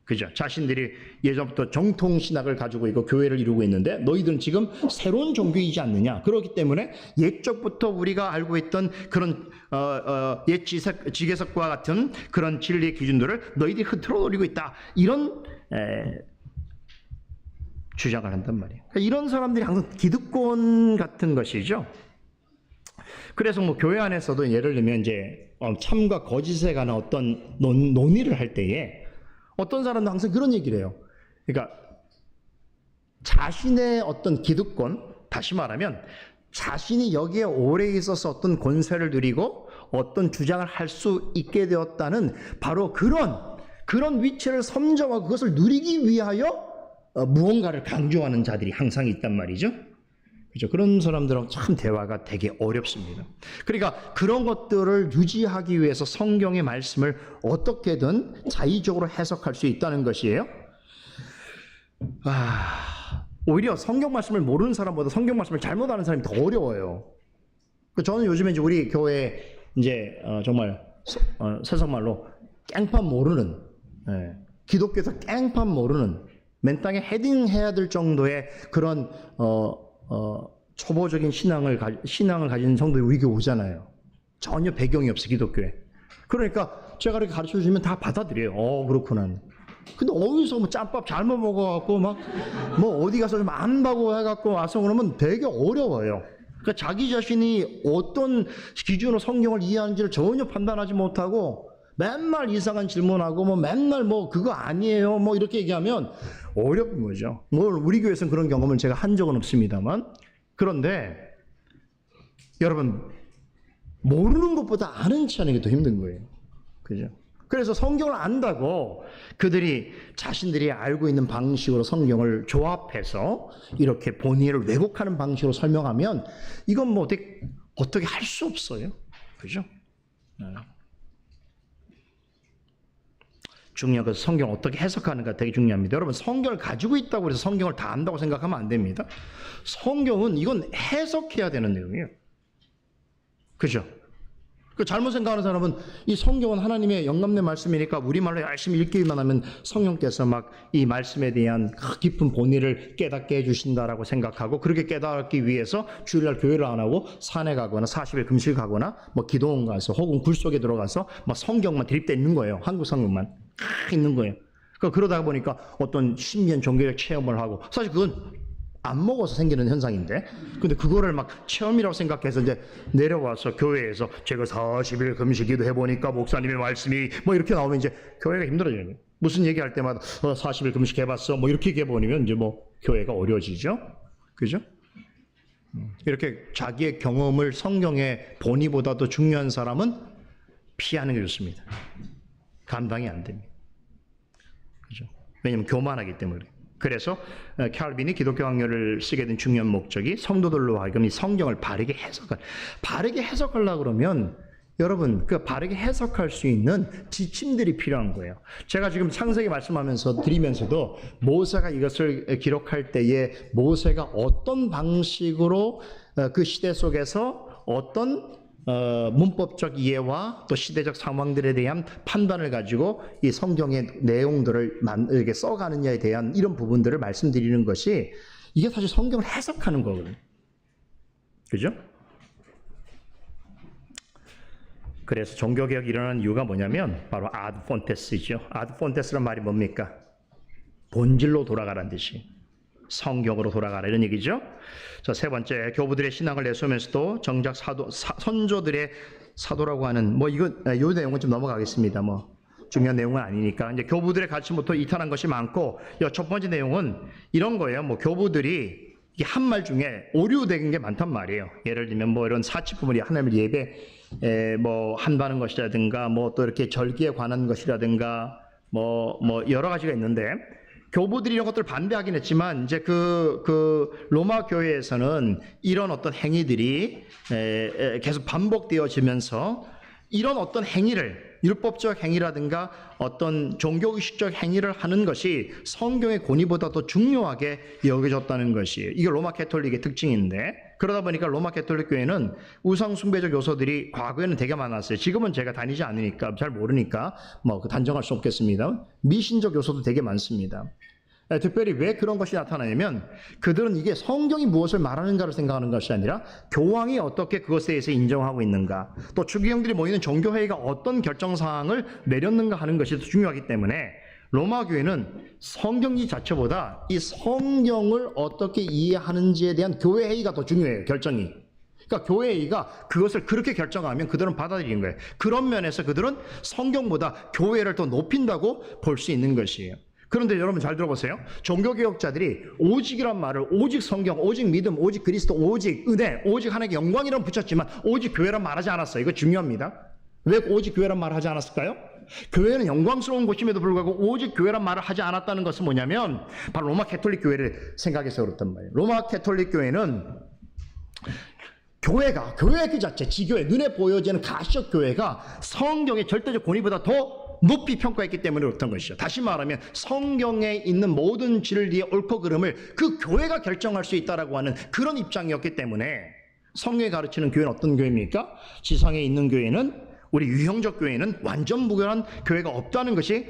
Speaker 1: 그죠? 자신들이 예전부터 정통 신학을 가지고 있고 교회를 이루고 있는데 너희들은 지금 새로운 종교이지 않느냐. 그렇기 때문에 옛적부터 우리가 알고 있던 그런 옛 지계석과 같은 그런 진리의 기준들을 너희들이 흐트러버리고 있다. 이런 주장을 한단 말이에요. 그러니까 이런 사람들이 항상 기득권 같은 것이죠. 그래서 교회 안에서도 예를 들면 이제 참과 거짓에 관한 어떤 논의를 할 때에 어떤 사람도 항상 그런 얘기를 해요. 그러니까 자신의 어떤 기득권, 다시 말하면 자신이 여기에 오래 있어서 어떤 권세를 누리고 어떤 주장을 할 수 있게 되었다는 바로 그런 위치를 선점하고 그것을 누리기 위하여 무언가를 강조하는 자들이 항상 있단 말이죠. 그렇죠? 그런 사람들은 참 대화가 되게 어렵습니다. 그러니까 그런 것들을 유지하기 위해서 성경의 말씀을 어떻게든 자의적으로 해석할 수 있다는 것이에요. 오히려 성경 말씀을 모르는 사람보다 성경 말씀을 잘못하는 사람이 더 어려워요. 저는 요즘에 이제 우리 교회 이제 정말 세상말로 깽판 모르는, 기독교에서 깽판 모르는, 맨 땅에 헤딩해야 될 정도의 그런 초보적인 신앙을 가진 성도들이 우리 교회 오잖아요. 전혀 배경이 없어, 기독교에. 그러니까 제가 이렇게 가르쳐 주시면 다 받아들여요. 그렇구나. 근데 어디서 뭐 짬밥 잘못 먹어갖고 막 뭐 어디 가서 좀 안 봐고 해갖고 와서 그러면 되게 어려워요. 그러니까 자기 자신이 어떤 기준으로 성경을 이해하는지를 전혀 판단하지 못하고 맨날 이상한 질문하고 뭐 맨날 뭐 그거 아니에요 뭐 이렇게 얘기하면 어려운 거죠. 뭐 우리 교회에서는 그런 경험을 제가 한 적은 없습니다만, 그런데 여러분 모르는 것보다 아는 체 하는 게 더 힘든 거예요. 그죠? 그래서 성경을 안다고 그들이 자신들이 알고 있는 방식으로 성경을 조합해서 이렇게 본의를 왜곡하는 방식으로 설명하면 이건 뭐 어떻게 할 수 없어요. 그죠? 중요한 것은 성경을 어떻게 해석하는가 되게 중요합니다. 여러분 성경을 가지고 있다고 해서 성경을 다 안다고 생각하면 안 됩니다. 성경은 이건 해석해야 되는 내용이에요. 그죠? 잘못 생각하는 사람은 이 성경은 하나님의 영감된 말씀이니까 우리말로 열심히 읽기만 하면 성령께서 막 이 말씀에 대한 깊은 본의를 깨닫게 해주신다라고 생각하고, 그렇게 깨닫기 위해서 주일날 교회를 안 하고 산에 가거나 40일 금식 가거나 뭐 기도원 가서 혹은 굴 속에 들어가서 막 성경만 대립돼 있는 거예요. 한국 성경만 있는 거예요. 그러다가 보니까 어떤 신비한 종교적 체험을 하고, 사실 그건 안 먹어서 생기는 현상인데, 근데 그거를 막 체험이라고 생각해서 이제 내려와서 교회에서 제가 40일 금식 기도 해보니까 목사님의 말씀이 뭐 이렇게 나오면 이제 교회가 힘들어져요. 무슨 얘기할 때마다 40일 금식 해봤어 뭐 이렇게 얘기해버리면 이제 뭐 교회가 어려워지죠. 그죠? 이렇게 자기의 경험을 성경의 본의보다도 중요한 사람은 피하는 게 좋습니다. 감당이 안 됩니다. 그죠? 왜냐면 교만하기 때문에. 그래서 칼빈이 기독교 학설을 쓰게 된 중요한 목적이 성도들로 하여금 이 성경을 바르게 해석하려고 그러면 여러분 그 바르게 해석할 수 있는 지침들이 필요한 거예요. 제가 지금 창세기 말씀하면서 드리면서도 모세가 이것을 기록할 때에 모세가 어떤 방식으로 그 시대 속에서 어떤 문법적 이해와 또 시대적 상황들에 대한 판단을 가지고 이 성경의 내용들을 이렇게 써가느냐에 대한 이런 부분들을 말씀드리는 것이 이게 사실 성경을 해석하는 거거든요. 그죠? 그래서 종교개혁이 일어나는 이유가 뭐냐면 바로 아드 폰테스죠. 아드 폰테스란 말이 뭡니까? 본질로 돌아가라는 뜻이. 성경으로 돌아가라 이런 얘기죠. 자, 세 번째, 교부들의 신앙을 내세우면서도 정작 선조들의 사도라고 하는 이 내용은 좀 넘어가겠습니다. 중요한 내용은 아니니까. 이제 교부들의 가르침부터 이탈한 것이 많고, 첫 번째 내용은 이런 거예요. 교부들이 한 말 중에 오류된 게 많단 말이에요. 예를 들면 이런 사치 부분이 하나님을 한다는 것이라든가 또 이렇게 절기에 관한 것이라든가 여러 가지가 있는데, 교부들이 이런 것들을 반대하긴 했지만 이제 그 로마 교회에서는 이런 어떤 행위들이 계속 반복되어지면서 이런 어떤 행위를, 율법적 행위라든가 어떤 종교의식적 행위를 하는 것이 성경의 권위보다 더 중요하게 여겨졌다는 것이에요. 이게 로마 캐톨릭의 특징인데, 그러다 보니까 로마 캐톨릭 교회는 우상 숭배적 요소들이 과거에는 되게 많았어요. 지금은 제가 다니지 않으니까 잘 모르니까 단정할 수 없겠습니다. 미신적 요소도 되게 많습니다. 특별히 왜 그런 것이 나타나냐면 그들은 이게 성경이 무엇을 말하는가를 생각하는 것이 아니라 교황이 어떻게 그것에 대해서 인정하고 있는가, 또 추기경들이 모이는 종교회의가 어떤 결정사항을 내렸는가 하는 것이 더 중요하기 때문에 로마 교회는 성경지 자체보다 이 성경을 어떻게 이해하는지에 대한 교회회의가 더 중요해요. 결정이. 그러니까 교회회의가 그것을 그렇게 결정하면 그들은 받아들이는 거예요. 그런 면에서 그들은 성경보다 교회를 더 높인다고 볼 수 있는 것이에요. 그런데 여러분 잘 들어보세요. 종교개혁자들이 오직이란 말을 오직 성경, 오직 믿음, 오직 그리스도, 오직 은혜, 오직 하나님의 영광이라고 붙였지만 오직 교회란 말하지 않았어요. 이거 중요합니다. 왜 오직 교회란 말을 하지 않았을까요? 교회는 영광스러운 곳임에도 불구하고 오직 교회란 말을 하지 않았다는 것은 뭐냐면 바로 로마 캐톨릭 교회를 생각해서 그렇단 말이에요. 로마 캐톨릭 교회는 교회 그 자체, 지교회, 눈에 보여지는 가시적 교회가 성경의 절대적 권위보다 더 높이 평가했기 때문에 그렇던 것이죠. 다시 말하면 성경에 있는 모든 진리의 옳고 그름을 그 교회가 결정할 수 있다라고 하는 그런 입장이었기 때문에 성경이 가르치는 교회는 어떤 교회입니까? 지상에 있는 교회는, 우리 유형적 교회는 완전 무결한 교회가 없다는 것이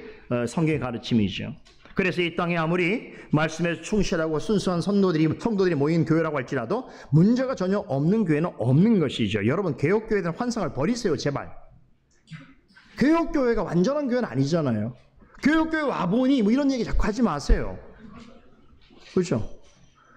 Speaker 1: 성경의 가르침이죠. 그래서 이 땅에 아무리 말씀에 충실하고 순수한 성도들이 모인 교회라고 할지라도 문제가 전혀 없는 교회는 없는 것이죠. 여러분, 개혁교회에 대한 환상을 버리세요, 제발. 개혁교회가 완전한 교회는 아니잖아요. 개혁교회 와보니 뭐 이런 얘기 자꾸 하지 마세요. 그렇죠?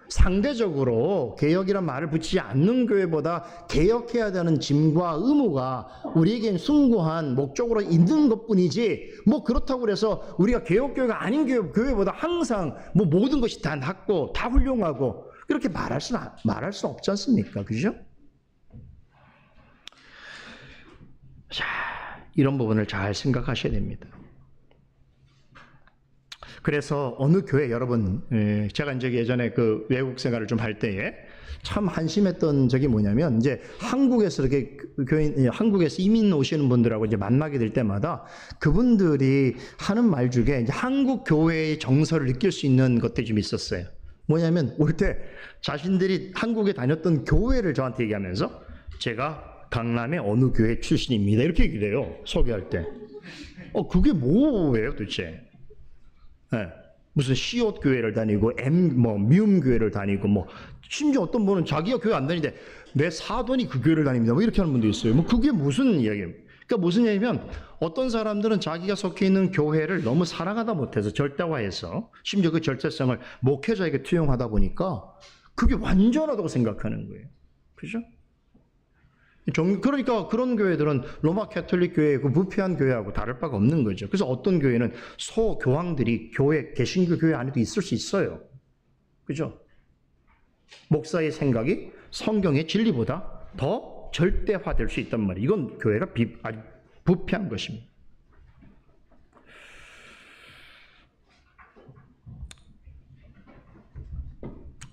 Speaker 1: 상대적으로 개혁이란 말을 붙이지 않는 교회보다 개혁해야 되는 짐과 의무가 우리에겐 숭고한 목적으로 있는 것뿐이지, 뭐 그렇다고 그래서 우리가 개혁교회가 아닌 교회보다 항상 뭐 모든 것이 다 낫고 다 훌륭하고 그렇게 말할 수 없지 않습니까? 그죠? 자, 이런 부분을 잘 생각하셔야 됩니다. 그래서 어느 교회, 여러분, 제가 이제 예전에 그 외국 생활을 좀 할 때에 참 한심했던 적이 뭐냐면, 이제 한국에서 이렇게 한국에서 이민 오시는 분들하고 이제 만나게 될 때마다 그분들이 하는 말 중에 이제 한국 교회의 정서를 느낄 수 있는 것들이 좀 있었어요. 뭐냐면, 올 때 자신들이 한국에 다녔던 교회를 저한테 얘기하면서 제가 강남의 어느 교회 출신입니다, 이렇게 얘기를 해요, 소개할 때. 그게 뭐예요 도대체? 네. 무슨 시옷 교회를 다니고 미움 교회를 다니고, 뭐 심지어 어떤 분은 자기가 교회 안 다니는데 내 사돈이 그 교회를 다닙니다, 뭐 이렇게 하는 분도 있어요. 뭐 그게 무슨 이야기입니까? 그러니까 무슨 얘기냐면, 어떤 사람들은 자기가 속해 있는 교회를 너무 사랑하다 못해서 절대화해서, 심지어 그 절대성을 목회자에게 투영하다 보니까 그게 완전하다고 생각하는 거예요. 그죠? 그러니까 그런 교회들은 로마 캐톨릭 교회의 그 부패한 교회하고 다를 바가 없는 거죠. 그래서 어떤 교회는 소교황들이 개신교 교회 안에도 있을 수 있어요. 그죠? 목사의 생각이 성경의 진리보다 더 절대화될 수 있단 말이에요. 이건 교회가 아주 부패한 것입니다.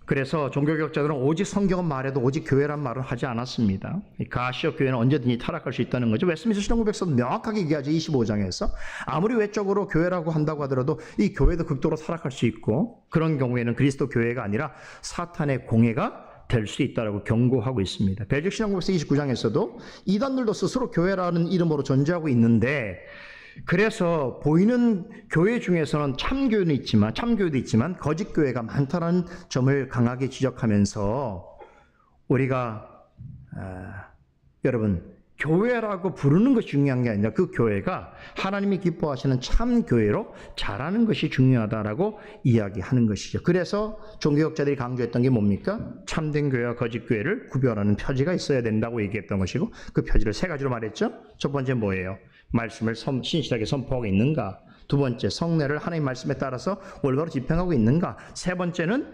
Speaker 1: 그래서 종교개혁자들은 오직 성경은 말해도 오직 교회란 말은 하지 않았습니다. 가시역 교회는 언제든지 타락할 수 있다는 거죠. 웨스트민스터 신앙고백서도 명확하게 얘기하죠. 25장에서 아무리 외적으로 교회라고 한다고 하더라도 이 교회도 극도로 타락할 수 있고, 그런 경우에는 그리스도 교회가 아니라 사탄의 공회가 될 수 있다고 경고하고 있습니다. 벨직 신앙고백서 29장에서도 이단들도 스스로 교회라는 이름으로 존재하고 있는데, 그래서 보이는 교회 중에서는 참교회도 있지만 거짓 교회가 많다는 점을 강하게 지적하면서, 우리가 여러분, 교회라고 부르는 것이 중요한 게 아니라 그 교회가 하나님이 기뻐하시는 참 교회로 자라는 것이 중요하다라고 이야기하는 것이죠. 그래서 종교개혁자들이 강조했던 게 뭡니까? 참된 교회와 거짓 교회를 구별하는 표지가 있어야 된다고 얘기했던 것이고, 그 표지를 세 가지로 말했죠. 첫 번째 뭐예요? 말씀을 신실하게 선포하고 있는가? 두 번째, 성례를 하나님 말씀에 따라서 올바로 집행하고 있는가? 세 번째는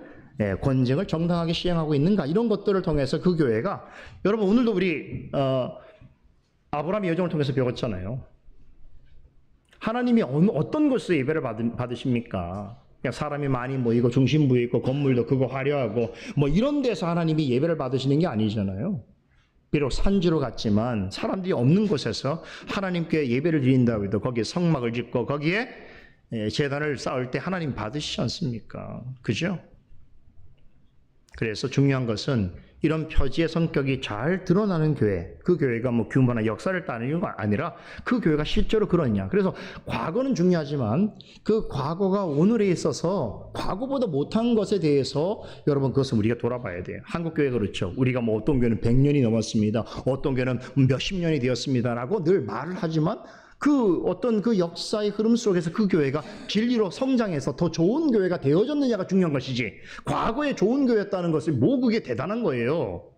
Speaker 1: 권징을 정당하게 시행하고 있는가? 이런 것들을 통해서 그 교회가, 여러분 오늘도 우리 아브라함의 여정을 통해서 배웠잖아요. 하나님이 어떤 곳에서 예배를 받으십니까? 그냥 사람이 많이 모이고 중심부에 있고 건물도 크고 화려하고 뭐 이런 데서 하나님이 예배를 받으시는 게 아니잖아요. 비록 산지로 갔지만 사람들이 없는 곳에서 하나님께 예배를 드린다고 해도 거기에 성막을 짓고 거기에 제단을 쌓을 때 하나님 받으시지 않습니까? 그죠? 그래서 중요한 것은 이런 표지의 성격이 잘 드러나는 교회, 그 교회가 뭐 규모나 역사를 따르는 거 아니라 그 교회가 실제로 그러냐. 그래서 과거는 중요하지만 그 과거가 오늘에 있어서 과거보다 못한 것에 대해서 여러분 그것은 우리가 돌아봐야 돼요. 한국 교회 그렇죠. 우리가 뭐 어떤 교회는 100년이 넘었습니다. 어떤 교회는 몇십 년이 되었습니다라고 늘 말을 하지만 그 어떤 그 역사의 흐름 속에서 그 교회가 진리로 성장해서 더 좋은 교회가 되어졌느냐가 중요한 것이지, 과거에 좋은 교회였다는 것을 뭐 그게 대단한 거예요.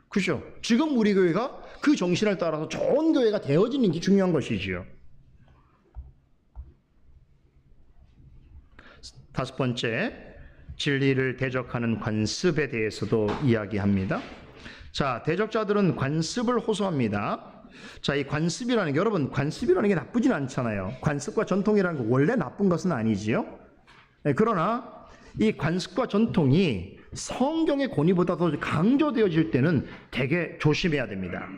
Speaker 1: 그죠? 지금 우리 교회가 그 정신을 따라서 좋은 교회가 되어지는 게 중요한 것이지요. 다섯 번째, 진리를 대적하는 관습에 대해서도 이야기합니다. 자, 대적자들은 관습을 호소합니다. 자, 이 관습이라는 게, 여러분, 관습이라는 게 나쁘진 않잖아요. 관습과 전통이라는 거 원래 나쁜 것은 아니지요. 그러나 이 관습과 전통이 성경의 권위보다 더 강조되어질 때는 되게 조심해야 됩니다.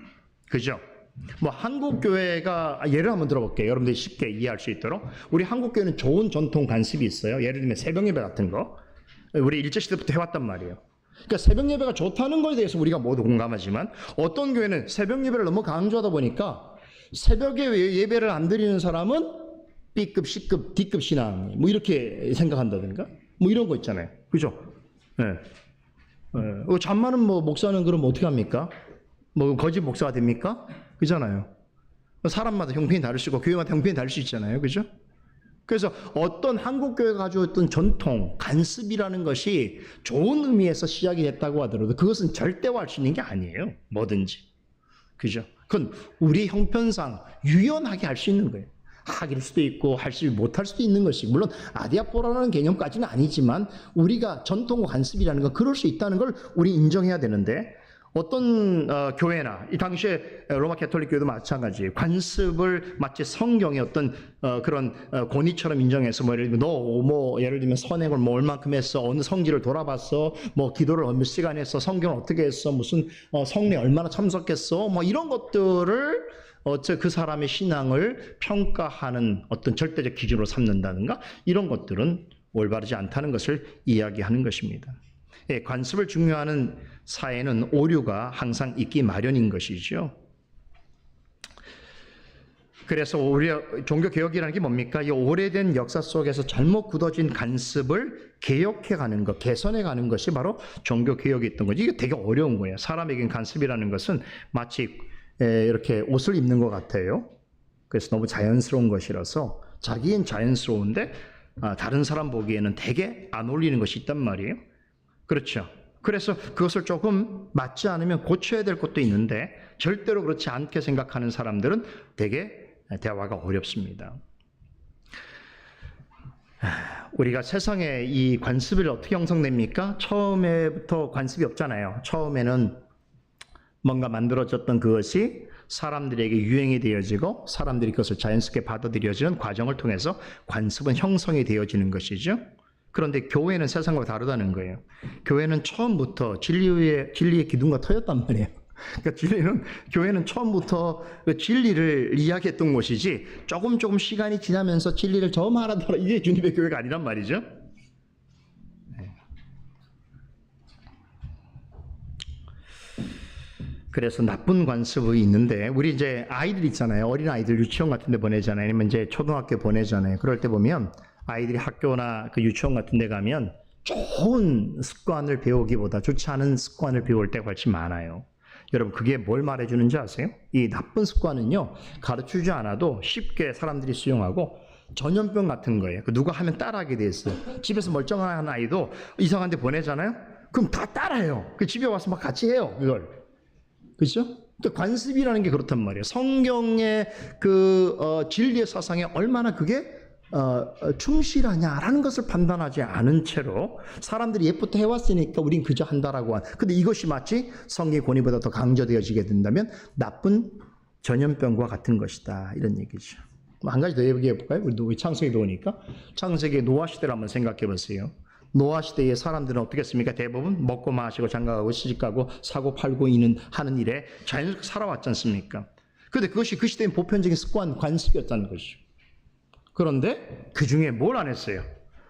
Speaker 1: 그죠? 뭐 한국 교회가 예를 한번 들어볼게요. 여러분들이 쉽게 이해할 수 있도록. 우리 한국 교회는 좋은 전통 관습이 있어요. 예를 들면 새벽 예배 같은 거. 우리 일제 시대부터 해왔단 말이에요. 그러니까 새벽 예배가 좋다는 것에 대해서 우리가 모두 공감하지만 어떤 교회는 새벽 예배를 너무 강조하다 보니까 새벽에 예배를 안 드리는 사람은 B급, C급, D급 신앙 뭐 이렇게 생각한다든가 뭐 이런 거 있잖아요. 그죠? 네. 잠많은 뭐 목사는 그럼 어떻게 합니까? 뭐 거짓 목사가 됩니까? 그잖아요. 사람마다 형편이 다를 수 있고 교회마다 형편이 다를 수 있잖아요. 그죠? 그래서 어떤 한국 교회가 가지고 있던 전통, 관습이라는 것이 좋은 의미에서 시작이 됐다고 하더라도 그것은 절대화할 수 있는 게 아니에요. 뭐든지. 그죠? 그건 우리 형편상 유연하게 할 수 있는 거예요. 하길 수도 있고 할수 못할 수도 있는 것이고 물론 아디아포라는 개념까지는 아니지만 우리가 전통과 관습이라는 건 그럴 수 있다는 걸 우리 인정해야 되는데 어떤 교회나 이 당시에 로마 가톨릭 교회도 마찬가지예요. 관습을 마치 성경의 어떤 그런 권위처럼 인정해서 뭐 예를 들면 너 뭐 예를 들면 선행을 뭐 얼만큼 했어, 어느 성지를 돌아봤어, 뭐 기도를 어느 시간 했어, 성경을 어떻게 했어, 무슨 성례 얼마나 참석했어, 뭐 이런 것들을 그 사람의 신앙을 평가하는 어떤 절대적 기준으로 삼는다든가 이런 것들은 올바르지 않다는 것을 이야기하는 것입니다. 예, 관습을 중요하는 사회는 오류가 항상 있기 마련인 것이죠. 그래서 오히려 종교개혁이라는 게 뭡니까? 이 오래된 역사 속에서 잘못 굳어진 관습을 개혁해가는 것, 개선해가는 것이 바로 종교개혁이 있던 거지. 이게 되게 어려운 거예요. 사람에겐 관습이라는 것은 마치 이렇게 옷을 입는 것 같아요. 그래서 너무 자연스러운 것이라서 자기엔 자연스러운데 다른 사람 보기에는 되게 안 어울리는 것이 있단 말이에요. 그렇죠. 그래서 그것을 조금 맞지 않으면 고쳐야 될 것도 있는데 절대로 그렇지 않게 생각하는 사람들은 되게 대화가 어렵습니다. 우리가 세상에 이 관습을 어떻게 형성됩니까? 처음에부터 관습이 없잖아요. 처음에는 뭔가 만들어졌던 그것이 사람들에게 유행이 되어지고 사람들이 그것을 자연스럽게 받아들여지는 과정을 통해서 관습은 형성이 되어지는 것이죠. 그런데 교회는 세상과 다르다는 거예요. 교회는 처음부터 진리의 기둥과 터였단 말이에요. 그러니까 교회는 처음부터 그 진리를 이야기했던 곳이지 조금 시간이 지나면서 진리를 더 말하더라 이게 주님의 교회가 아니란 말이죠. 그래서 나쁜 관습이 있는데 우리 이제 아이들 있잖아요. 어린 아이들 유치원 같은 데 보내잖아요. 아니면 이제 초등학교 보내잖아요. 그럴 때 보면 아이들이 학교나 그 유치원 같은 데 가면 좋은 습관을 배우기보다 좋지 않은 습관을 배울 때가 훨씬 많아요. 여러분 그게 뭘 말해주는지 아세요? 이 나쁜 습관은요 가르치지 않아도 쉽게 사람들이 수용하고 전염병 같은 거예요. 누가 하면 따라하게 돼 있어요. 집에서 멀쩡한 아이도 이상한 데 보내잖아요. 그럼 다 따라해요. 그 집에 와서 막 같이 해요. 이걸. 그렇죠? 그러니까 관습이라는 게 그렇단 말이에요. 성경의 그 진리의 사상에 얼마나 그게 충실하냐라는 것을 판단하지 않은 채로 사람들이 옛부터 해왔으니까 우린 그저 한다라고 근데 이것이 마치 성경의 권위보다 더 강조되어지게 된다면 나쁜 전염병과 같은 것이다 이런 얘기죠. 한 가지 더 얘기해 볼까요? 우리 창세기도 오니까 창세기 노아 시대를 한번 생각해 보세요. 노아 시대의 사람들은 어떻게 했습니까? 대부분 먹고 마시고 장가가고 시집가고 사고 팔고 하는 일에 자연스럽게 살아왔지 않습니까? 그런데 그것이 그 시대의 보편적인 습관, 관습이었다는 것이죠. 그런데 그 중에 뭘 안 했어요?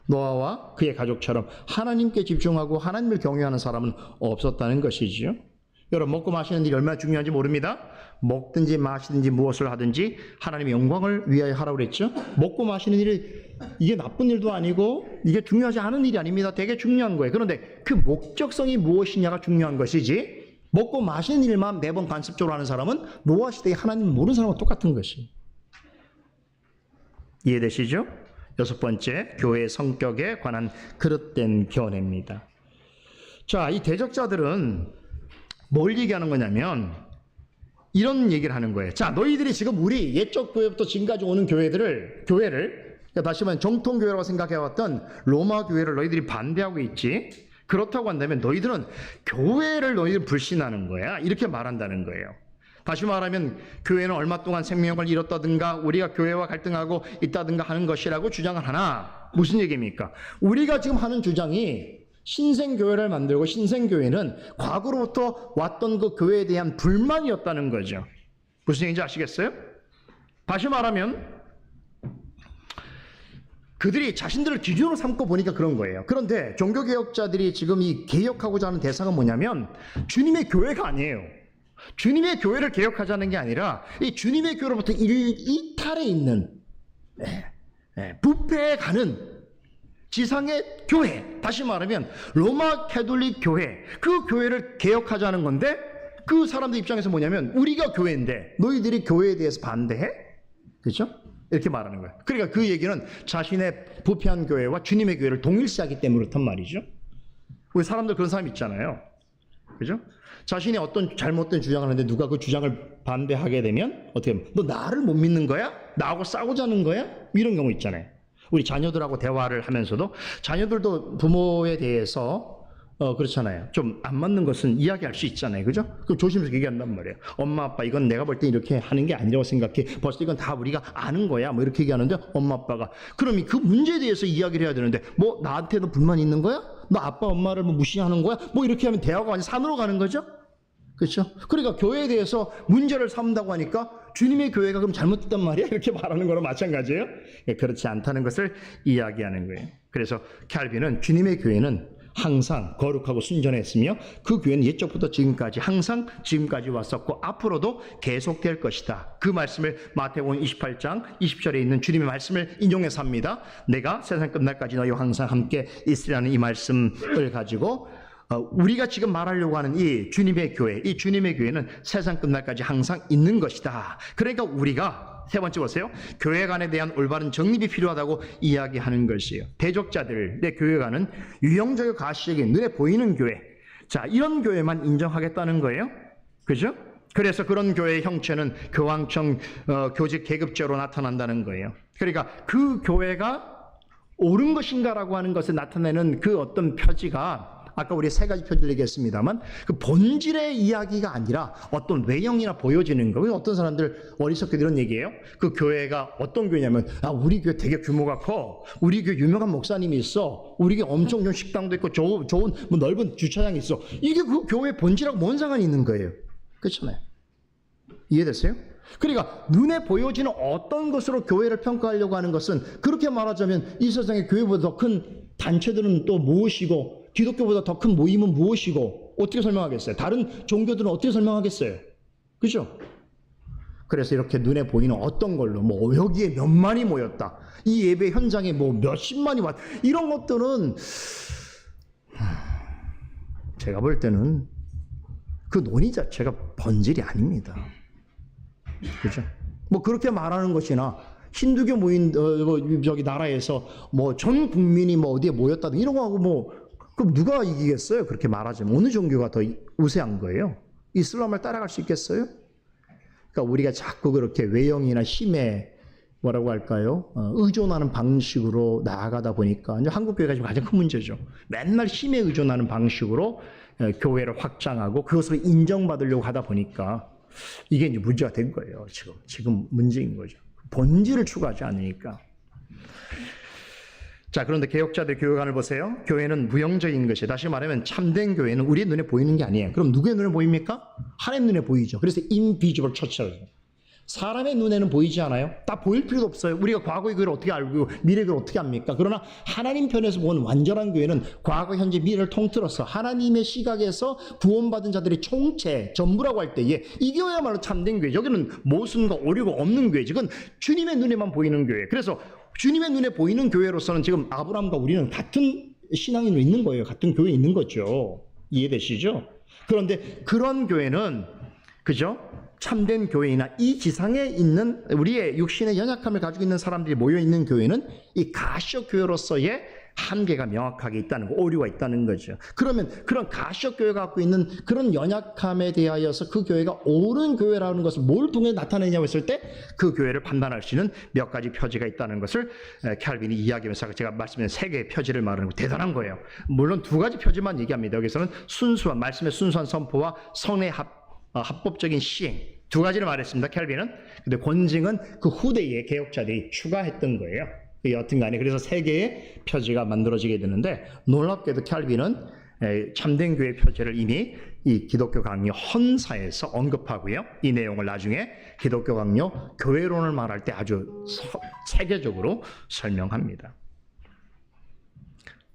Speaker 1: 노아와 그의 가족처럼 하나님께 집중하고 하나님을 경외하는 사람은 없었다는 것이지요. 여러분 먹고 마시는 일이 얼마나 중요한지 모릅니다. 먹든지 마시든지 무엇을 하든지 하나님의 영광을 위하여 하라고 그랬죠. 먹고 마시는 일이 이게 나쁜 일도 아니고 이게 중요하지 않은 일이 아닙니다. 되게 중요한 거예요. 그런데 그 목적성이 무엇이냐가 중요한 것이지 먹고 마시는 일만 매번 관습적으로 하는 사람은 노아 시대에 하나님을 모르는 사람과 똑같은 것이. 이해되시죠? 여섯 번째, 교회의 성격에 관한 그릇된 견해입니다. 자, 이 대적자들은 뭘 얘기하는 거냐면 이런 얘기를 하는 거예요. 자, 너희들이 지금 우리 옛적 교회부터 지금까지 오는 교회를 다시 말하면 정통교회라고 생각해왔던 로마 교회를 너희들이 반대하고 있지. 그렇다고 한다면 너희들은 교회를 너희들 불신하는 거야. 이렇게 말한다는 거예요. 다시 말하면 교회는 얼마 동안 생명을 잃었다든가 우리가 교회와 갈등하고 있다든가 하는 것이라고 주장을 하나. 무슨 얘기입니까? 우리가 지금 하는 주장이 신생교회를 만들고 신생교회는 과거로부터 왔던 그 교회에 대한 불만이었다는 거죠. 무슨 얘기인지 아시겠어요? 다시 말하면 그들이 자신들을 기준으로 삼고 보니까 그런 거예요. 그런데 종교개혁자들이 지금 이 개혁하고자 하는 대상은 뭐냐면 주님의 교회가 아니에요. 주님의 교회를 개혁하자는 게 아니라 이 주님의 교회로부터 이탈해 있는 부패해 가는 지상의 교회, 다시 말하면 로마 캐톨릭 교회, 그 교회를 개혁하자는 건데 그 사람들 입장에서 뭐냐면 우리가 교회인데 너희들이 교회에 대해서 반대해? 그렇죠? 이렇게 말하는 거예요. 그러니까 그 얘기는 자신의 부패한 교회와 주님의 교회를 동일시하기 때문에 그렇단 말이죠. 우리 사람들 그런 사람 있잖아요. 그죠? 자신이 어떤 잘못된 주장을 하는데 누가 그 주장을 반대하게 되면 어떻게 하면 너 나를 못 믿는 거야? 나하고 싸우자는 거야? 이런 경우 있잖아요. 우리 자녀들하고 대화를 하면서도 자녀들도 부모에 대해서 그렇잖아요. 좀 안 맞는 것은 이야기할 수 있잖아요. 그죠? 그럼 조심해서 얘기한단 말이에요. 엄마, 아빠, 이건 내가 볼 때 이렇게 하는 게 아니라고 생각해. 벌써 이건 다 우리가 아는 거야. 뭐 이렇게 얘기하는데 엄마, 아빠가 그럼 그 문제에 대해서 이야기를 해야 되는데 뭐 나한테도 불만 있는 거야? 너 아빠, 엄마를 뭐 무시하는 거야? 뭐 이렇게 하면 대화가 완전 산으로 가는 거죠? 그렇죠? 그러니까 교회에 대해서 문제를 삼는다고 하니까 주님의 교회가 그럼 잘못됐단 말이야? 이렇게 말하는 거랑 마찬가지예요. 그렇지 않다는 것을 이야기하는 거예요. 그래서 캘빈은 주님의 교회는 항상 거룩하고 순전했으며 그 교회는 옛적부터 지금까지 항상 지금까지 왔었고 앞으로도 계속될 것이다. 그 말씀을 마태복음 28장 20절에 있는 주님의 말씀을 인용해서 합니다. 내가 세상 끝날까지 너희와 항상 함께 있으라는 이 말씀을 가지고 우리가 지금 말하려고 하는 이 주님의 교회, 이 주님의 교회는 세상 끝날까지 항상 있는 것이다. 그러니까 우리가 세 번째 보세요. 교회관에 대한 올바른 정립이 필요하다고 이야기하는 것이에요. 대적자들의 교회관은 유형적이고 가시적인 눈에 보이는 교회, 자 이런 교회만 인정하겠다는 거예요. 그죠? 그래서 그런 교회의 형체는 교황청 교직 계급제로 나타난다는 거예요. 그러니까 그 교회가 옳은 것인가라고 하는 것을 나타내는 그 어떤 표지가 아까 우리 세 가지 표지를 얘기했습니다만 그 본질의 이야기가 아니라 어떤 외형이나 보여지는 거. 어떤 사람들 어리석게 이런 얘기예요. 그 교회가 어떤 교회냐면 우리 교회 되게 규모가 커. 우리 교회 유명한 목사님이 있어. 우리 교회 엄청 좋은 식당도 있고 좋은 뭐 넓은 주차장이 있어. 이게 그 교회 본질하고 뭔 상관이 있는 거예요. 그렇잖아요. 이해됐어요? 그러니까 눈에 보여지는 어떤 것으로 교회를 평가하려고 하는 것은 그렇게 말하자면 이 세상에 교회보다 더 큰 단체들은 또 무엇이고 기독교보다 더 큰 모임은 무엇이고 어떻게 설명하겠어요? 다른 종교들은 어떻게 설명하겠어요? 그죠? 그래서 이렇게 눈에 보이는 어떤 걸로 뭐 여기에 몇만이 모였다. 이 예배 현장에 뭐 몇십만이 왔다. 이런 것들은 제가 볼 때는 그 논의 자체가 본질이 아닙니다. 그죠? 뭐 그렇게 말하는 것이나 힌두교 모인 저기 나라에서 뭐 전 국민이 뭐 어디에 모였다든 이런 거 하고 뭐 그럼 누가 이기겠어요? 그렇게 말하자면 어느 종교가 더 우세한 거예요? 이슬람을 따라갈 수 있겠어요? 그러니까 우리가 자꾸 그렇게 외형이나 힘에 뭐라고 할까요? 의존하는 방식으로 나아가다 보니까 이제 한국 교회가 지금 가장 큰 문제죠. 맨날 힘에 의존하는 방식으로 교회를 확장하고 그것을 인정받으려고 하다 보니까 이게 이제 문제가 된 거예요. 지금 문제인 거죠. 본질을 추구하지 않으니까. 자, 그런데 개혁자들 교회관을 보세요. 교회는 무형적인 것이, 다시 말하면 참된 교회는 우리의 눈에 보이는 게 아니에요. 그럼 누구의 눈에 보입니까? 하나님 눈에 보이죠. 그래서 invisible church라고. 사람의 눈에는 보이지 않아요. 다 보일 필요도 없어요. 우리가 과거의 교회를 어떻게 알고 미래의 교회를 어떻게 압니까? 그러나 하나님 편에서 본 완전한 교회는 과거, 현재, 미래를 통틀어서 하나님의 시각에서 구원받은 자들의 총체, 전부라고 할 때에 이 교회야말로 참된 교회. 여기는 모순과 오류가 없는 교회. 지금 주님의 눈에만 보이는 교회. 그래서 주님의 눈에 보이는 교회로서는 지금 아브라함과 우리는 같은 신앙인으로 있는 거예요. 같은 교회에 있는 거죠. 이해되시죠? 그런데 그런 교회는 그죠? 참된 교회이나 이 지상에 있는 우리의 육신의 연약함을 가지고 있는 사람들이 모여있는 교회는 이 가시적 교회로서의 한계가 명확하게 있다는 거, 오류가 있다는 거죠. 그러면 그런 가시적 교회가 갖고 있는 그런 연약함에 대하여서 그 교회가 옳은 교회라는 것을 뭘 통해 나타내냐고 했을 때 그 교회를 판단할 수 있는 몇 가지 표지가 있다는 것을 캘빈이 이야기하면서 제가 말씀드린 세 개의 표지를 말하는 거 대단한 거예요. 물론 두 가지 표지만 얘기합니다. 여기서는 순수한 말씀의 순수한 선포와 성의 합법적인 시행 두 가지를 말했습니다. 캘빈은. 근데 권징은 그 후대의 개혁자들이 추가했던 거예요. 여튼간에 그래서 세 개의 표지가 만들어지게 되는데 놀랍게도 캘빈은 참된 교회 표제를 이미 이 기독교 강요 헌사에서 언급하고요. 이 내용을 나중에 기독교 강요 교회론을 말할 때 아주 체계적으로 설명합니다.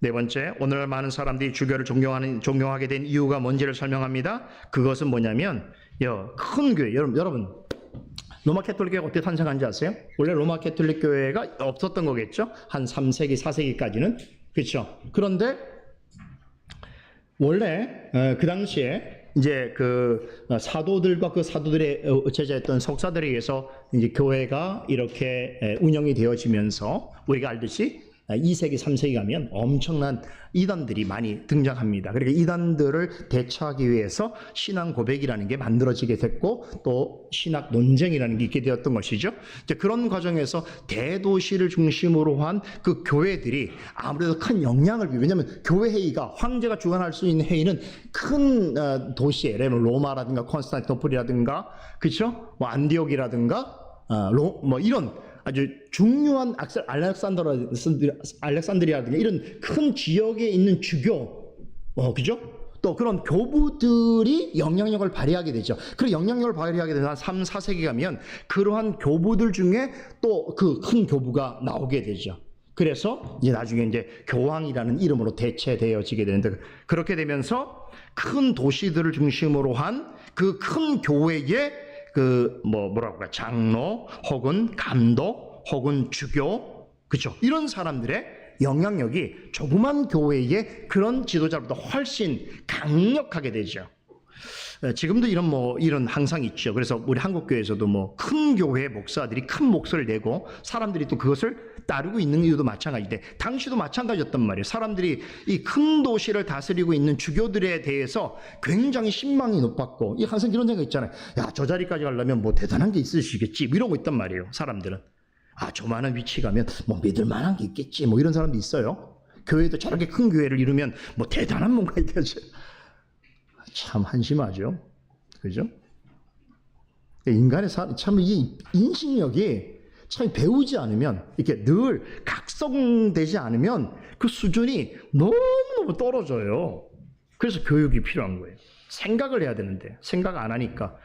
Speaker 1: 네 번째, 오늘날 많은 사람들이 주교를 존경하게 된 이유가 뭔지를 설명합니다. 그것은 뭐냐면 큰 교회, 여러분 로마 캐톨릭 교회가 어떻게 탄생한지 아세요? 원래 로마 캐톨릭 교회가 없었던 거겠죠? 한 3세기, 4세기까지는. 그렇죠? 그런데 원래 그 당시에 이제 그 사도들과 그 사도들의 제자였던 석사들에 의해서 이제 교회가 이렇게 운영이 되어지면서 우리가 알듯이 2세기, 3세기 가면 엄청난 이단들이 많이 등장합니다. 그러니까 이단들을 대처하기 위해서 신앙 고백이라는 게 만들어지게 됐고 또 신학 논쟁이라는 게 있게 되었던 것이죠. 이제 그런 과정에서 대도시를 중심으로 한 그 교회들이 아무래도 큰 영향을 왜냐하면 교회 회의가 황제가 주관할 수 있는 회의는 큰 도시에 예를 들면 로마라든가 콘스탄티노플이라든가 그렇죠? 뭐 안디옥이라든가 뭐 이런 아주 중요한 알렉산드리아라든가 이런 큰 지역에 있는 주교, 그죠? 또 그런 교부들이 영향력을 발휘하게 되죠. 그 영향력을 발휘하게 되는 한 3, 4세기 가면 그러한 교부들 중에 또 그 큰 교부가 나오게 되죠. 그래서 이제 나중에 이제 교황이라는 이름으로 대체되어지게 되는데 그렇게 되면서 큰 도시들을 중심으로 한 그 큰 교회의 뭐라고 할까, 장로 혹은 감독 혹은 주교, 그죠? 이런 사람들의 영향력이 조그만 교회의 그런 지도자보다 훨씬 강력하게 되죠. 지금도 이런 항상 있죠. 그래서 우리 한국교회에서도 큰 교회 목사들이 큰 목소리를 내고 사람들이 또 그것을 따르고 있는 이유도 마찬가지인데 당시도 마찬가지였단 말이에요. 사람들이 이 큰 도시를 다스리고 있는 주교들에 대해서 굉장히 신망이 높았고 항상 이런 생각 있잖아요. 야, 저 자리까지 가려면 대단한 게 있으시겠지 이런 거 있단 말이에요. 사람들은 저만한 위치 가면 믿을 만한 게 있겠지 이런 사람도 있어요. 교회도 저렇게 큰 교회를 이루면 대단한 뭔가 있겠지. 참 한심하죠. 그죠? 인간의 참 이 인식력이 참 배우지 않으면 이렇게 늘 각성되지 않으면 그 수준이 너무너무 떨어져요. 그래서 교육이 필요한 거예요. 생각을 해야 되는데 생각 안 하니까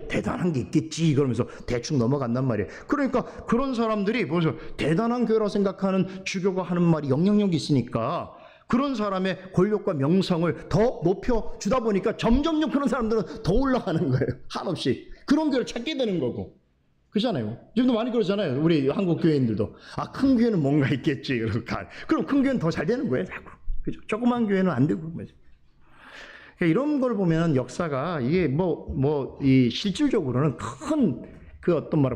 Speaker 1: 대단한 게 있겠지 그러면서 대충 넘어간단 말이에요. 그러니까 그런 사람들이 벌써 대단한 교회라고 생각하는 주교가 하는 말이 영향력이 있으니까 그런 사람의 권력과 명성을 더 높여주다 보니까 점점점 그런 사람들은 더 올라가는 거예요. 한없이. 그런 교회를 찾게 되는 거고. 그렇잖아요. 지금도 많이 그러잖아요. 우리 한국 교회인들도. 큰 교회는 뭔가 있겠지. 그럼 큰 교회는 더 잘 되는 거예요. 자꾸. 그죠? 조그만 교회는 안 되고. 이런 걸 보면 역사가 이게 이 실질적으로는 큰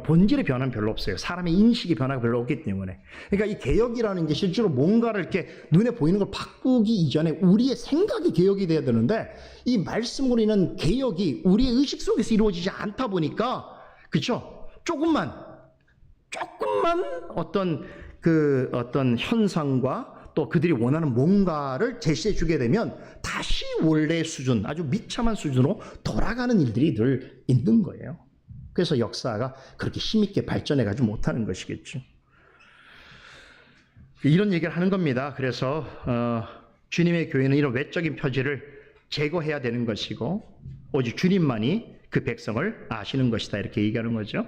Speaker 1: 본질의 변화는 별로 없어요. 사람의 인식의 변화가 별로 없기 때문에. 그러니까 이 개혁이라는 게 실제로 뭔가를 이렇게 눈에 보이는 걸 바꾸기 이전에 우리의 생각이 개혁이 돼야 되는데 이 말씀으로 인한 개혁이 우리의 의식 속에서 이루어지지 않다 보니까 그렇죠? 조금만 어떤 현상과 또 그들이 원하는 뭔가를 제시해 주게 되면 다시 원래의 수준, 아주 비참한 수준으로 돌아가는 일들이 늘 있는 거예요. 그래서 역사가 그렇게 힘있게 발전해가지 못하는 것이겠죠. 이런 얘기를 하는 겁니다. 그래서 주님의 교회는 이런 외적인 표지를 제거해야 되는 것이고 오직 주님만이 그 백성을 아시는 것이다 이렇게 얘기하는 거죠.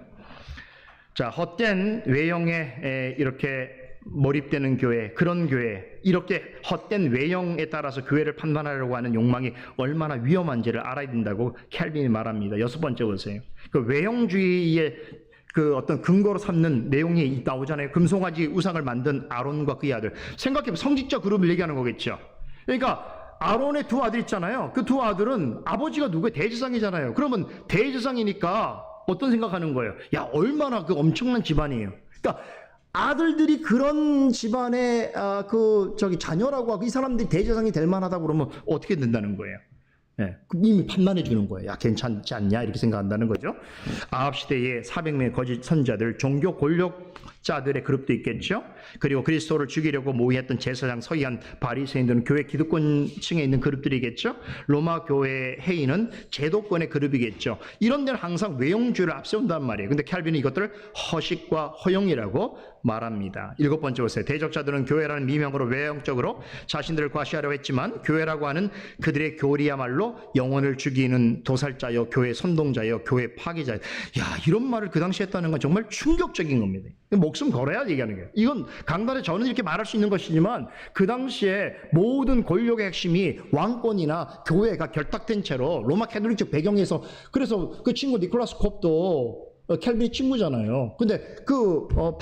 Speaker 1: 자, 헛된 외형에 이렇게 몰입되는 교회, 그런 교회, 이렇게 헛된 외형에 따라서 교회를 판단하려고 하는 욕망이 얼마나 위험한지를 알아야 된다고 켈빈이 말합니다. 6번째 보세요. 그 외형주의의 어떤 근거로 삼는 내용이 나오잖아요. 금송아지 우상을 만든 아론과 그의 아들. 생각해보면 성직자 그룹을 얘기하는 거겠죠. 그러니까 아론의 두 아들 있잖아요. 그 두 아들은 아버지가 누구예요? 대제사장이잖아요. 그러면 대제사장이니까 어떤 생각하는 거예요? 야, 얼마나 엄청난 집안이에요. 그러니까 아들들이 그런 집안의 자녀라고 하고 이 사람들이 대제사장이 될 만하다고 그러면 어떻게 된다는 거예요? 이미 판단해 주는 거예요. 야, 괜찮지 않냐? 이렇게 생각한다는 거죠. 아합 시대에 400명의 거짓 선자들, 종교 권력자들의 그룹도 있겠죠. 그리고 그리스도를 죽이려고 모의했던 제사장 서기관 바리새인들은 교회 기득권층에 있는 그룹들이겠죠. 로마 교회 회의는 제도권의 그룹이겠죠. 이런 데는 항상 외형주의를 앞세운단 말이에요. 근데 캘빈은 이것들을 허식과 허용이라고 말합니다. 7번째 보세요. 대적자들은 교회라는 미명으로 외형적으로 자신들을 과시하려고 했지만 교회라고 하는 그들의 교리야말로 영혼을 죽이는 도살자여, 교회 선동자여, 교회 파괴자여. 야, 이런 말을 그 당시에 했다는 건 정말 충격적인 겁니다. 목숨 걸어야 얘기하는 거예요. 이건 강단에 저는 이렇게 말할 수 있는 것이지만 그 당시에 모든 권력의 핵심이 왕권이나 교회가 결탁된 채로 로마 캐톨릭적 배경에서, 그래서 그 친구 니콜라스 콥도 캘빈의 친구잖아요. 근데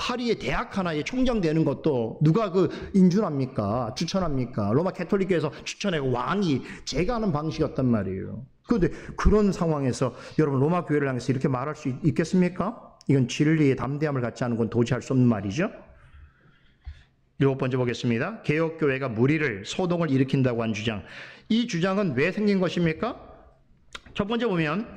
Speaker 1: 파리의 대학 하나에 총장 되는 것도 누가 인준합니까? 추천합니까? 로마 캐톨릭교에서 추천하고 왕이 제가 하는 방식이었단 말이에요. 그런데 그런 상황에서 여러분 로마 교회를 향해서 이렇게 말할 수 있겠습니까? 이건 진리의 담대함을 갖지 않은 건 도저히 할 수 없는 말이죠. 7번째 보겠습니다. 개혁교회가 무리를, 소동을 일으킨다고 한 주장. 이 주장은 왜 생긴 것입니까? 첫 번째 보면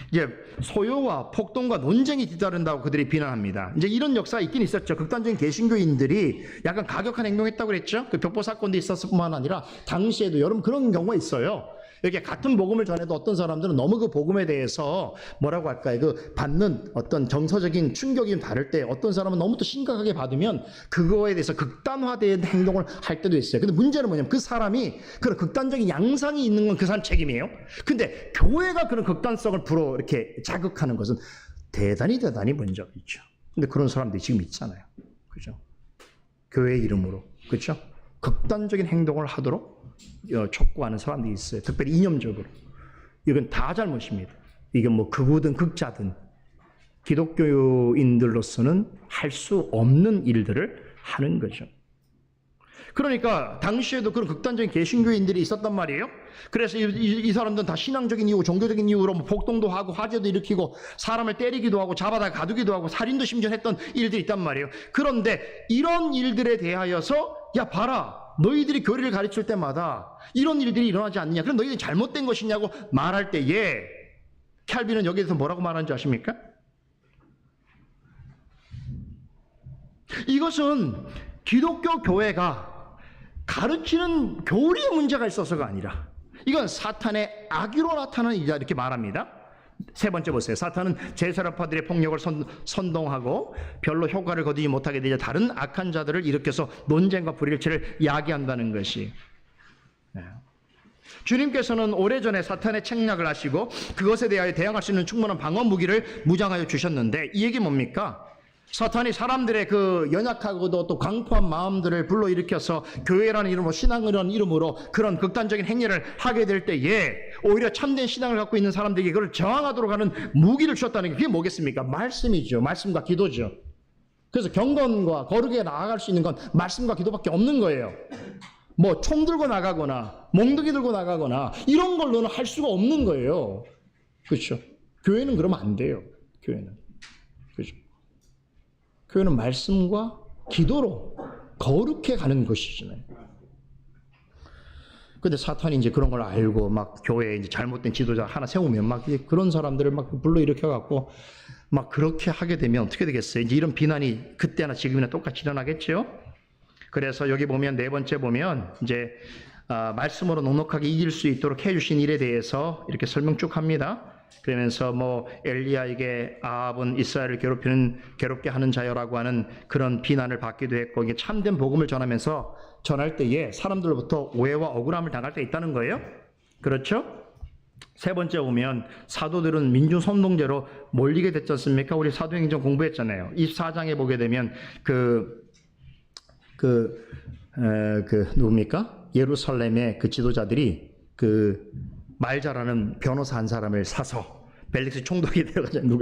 Speaker 1: 이제 소요와 폭동과 논쟁이 뒤따른다고 그들이 비난합니다. 이제 이런 역사가 있긴 있었죠. 극단적인 개신교인들이 약간 가격한 행동했다고 그랬죠. 그 벽보 사건도 있었을 뿐만 아니라 당시에도 여러분 그런 경우가 있어요. 이렇게 같은 복음을 전해도 어떤 사람들은 너무 그 복음에 대해서 뭐라고 할까요? 받는 어떤 정서적인 충격이 좀 다를 때 어떤 사람은 너무 또 심각하게 받으면 그거에 대해서 극단화된 행동을 할 때도 있어요. 근데 문제는 뭐냐면 그 사람이 그런 극단적인 양상이 있는 건 그 사람 책임이에요. 근데 교회가 그런 극단성을 불어 이렇게 자극하는 것은 대단히 문제가 있죠. 근데 그런 사람들이 지금 있잖아요. 그죠? 교회 이름으로. 그죠? 극단적인 행동을 하도록 촉구하는 사람들이 있어요. 특별히 이념적으로. 이건 다 잘못입니다. 이게 뭐 극우든 극자든 기독교인들로서는 할 수 없는 일들을 하는 거죠. 그러니까 당시에도 그런 극단적인 개신교인들이 있었단 말이에요. 그래서 이 사람들은 다 신앙적인 이유, 종교적인 이유로 뭐 폭동도 하고 화재도 일으키고 사람을 때리기도 하고 잡아다 가두기도 하고 살인도 심지어 했던 일들이 있단 말이에요. 그런데 이런 일들에 대하여서 야 봐라, 너희들이 교리를 가르칠 때마다 이런 일들이 일어나지 않느냐, 그럼 너희들이 잘못된 것이냐고 말할 때에 캘빈은 여기에 대해서 뭐라고 말하는지 아십니까? 이것은 기독교 교회가 가르치는 교리의 문제가 있어서가 아니라 이건 사탄의 악의로 나타나는 일이다, 이렇게 말합니다. 세 번째 보세요. 사탄은 제사라파들의 폭력을 선동하고 별로 효과를 거두지 못하게 되자 다른 악한 자들을 일으켜서 논쟁과 불일치를 야기한다는 것이. 주님께서는 오래전에 사탄의 책략을 하시고 그것에 대하여 대항할 수 있는 충분한 방어 무기를 무장하여 주셨는데 이 얘기 뭡니까? 사탄이 사람들의 그 연약하고도 또 강포한 마음들을 불러일으켜서 교회라는 이름으로, 신앙이라는 이름으로 그런 극단적인 행위를 하게 될 때에 오히려 참된 신앙을 갖고 있는 사람들에게 그걸 저항하도록 하는 무기를 주었다는 게 그게 뭐겠습니까? 말씀이죠. 말씀과 기도죠. 그래서 경건과 거룩에 나아갈 수 있는 건 말씀과 기도밖에 없는 거예요. 뭐 총 들고 나가거나 몽둥이 들고 나가거나 이런 걸로는 할 수가 없는 거예요. 그렇죠? 교회는 그러면 안 돼요. 교회는. 그렇죠? 교회는 말씀과 기도로 거룩해 가는 것이잖아요. 근데 사탄이 이제 그런 걸 알고 막 교회에 이제 잘못된 지도자 하나 세우면 막 그런 사람들을 막 불러일으켜 갖고 막 그렇게 하게 되면 어떻게 되겠어요? 이제 이런 비난이 그때나 지금이나 똑같이 일어나겠죠? 그래서 여기 보면 네 번째 보면 이제 말씀으로 넉넉하게 이길 수 있도록 해주신 일에 대해서 이렇게 설명 쭉 합니다. 그러면서 뭐 엘리야에게 아합은 이스라엘을 괴롭게 하는 자여라고 하는 그런 비난을 받기도 했고, 이게 참된 복음을 전할 때에 사람들로부터 오해와 억울함을 당할 때 있다는 거예요. 그렇죠? 세 번째 보면 사도들은 민중 선동제로 몰리게 됐지 않습니까? 우리 사도행전 공부했잖아요. 24장에 보게 되면 누굽니까? 예루살렘의 그 지도자들이 그 말 잘하는 변호사 한 사람을 사서 벨릭스 총독이 되어가지고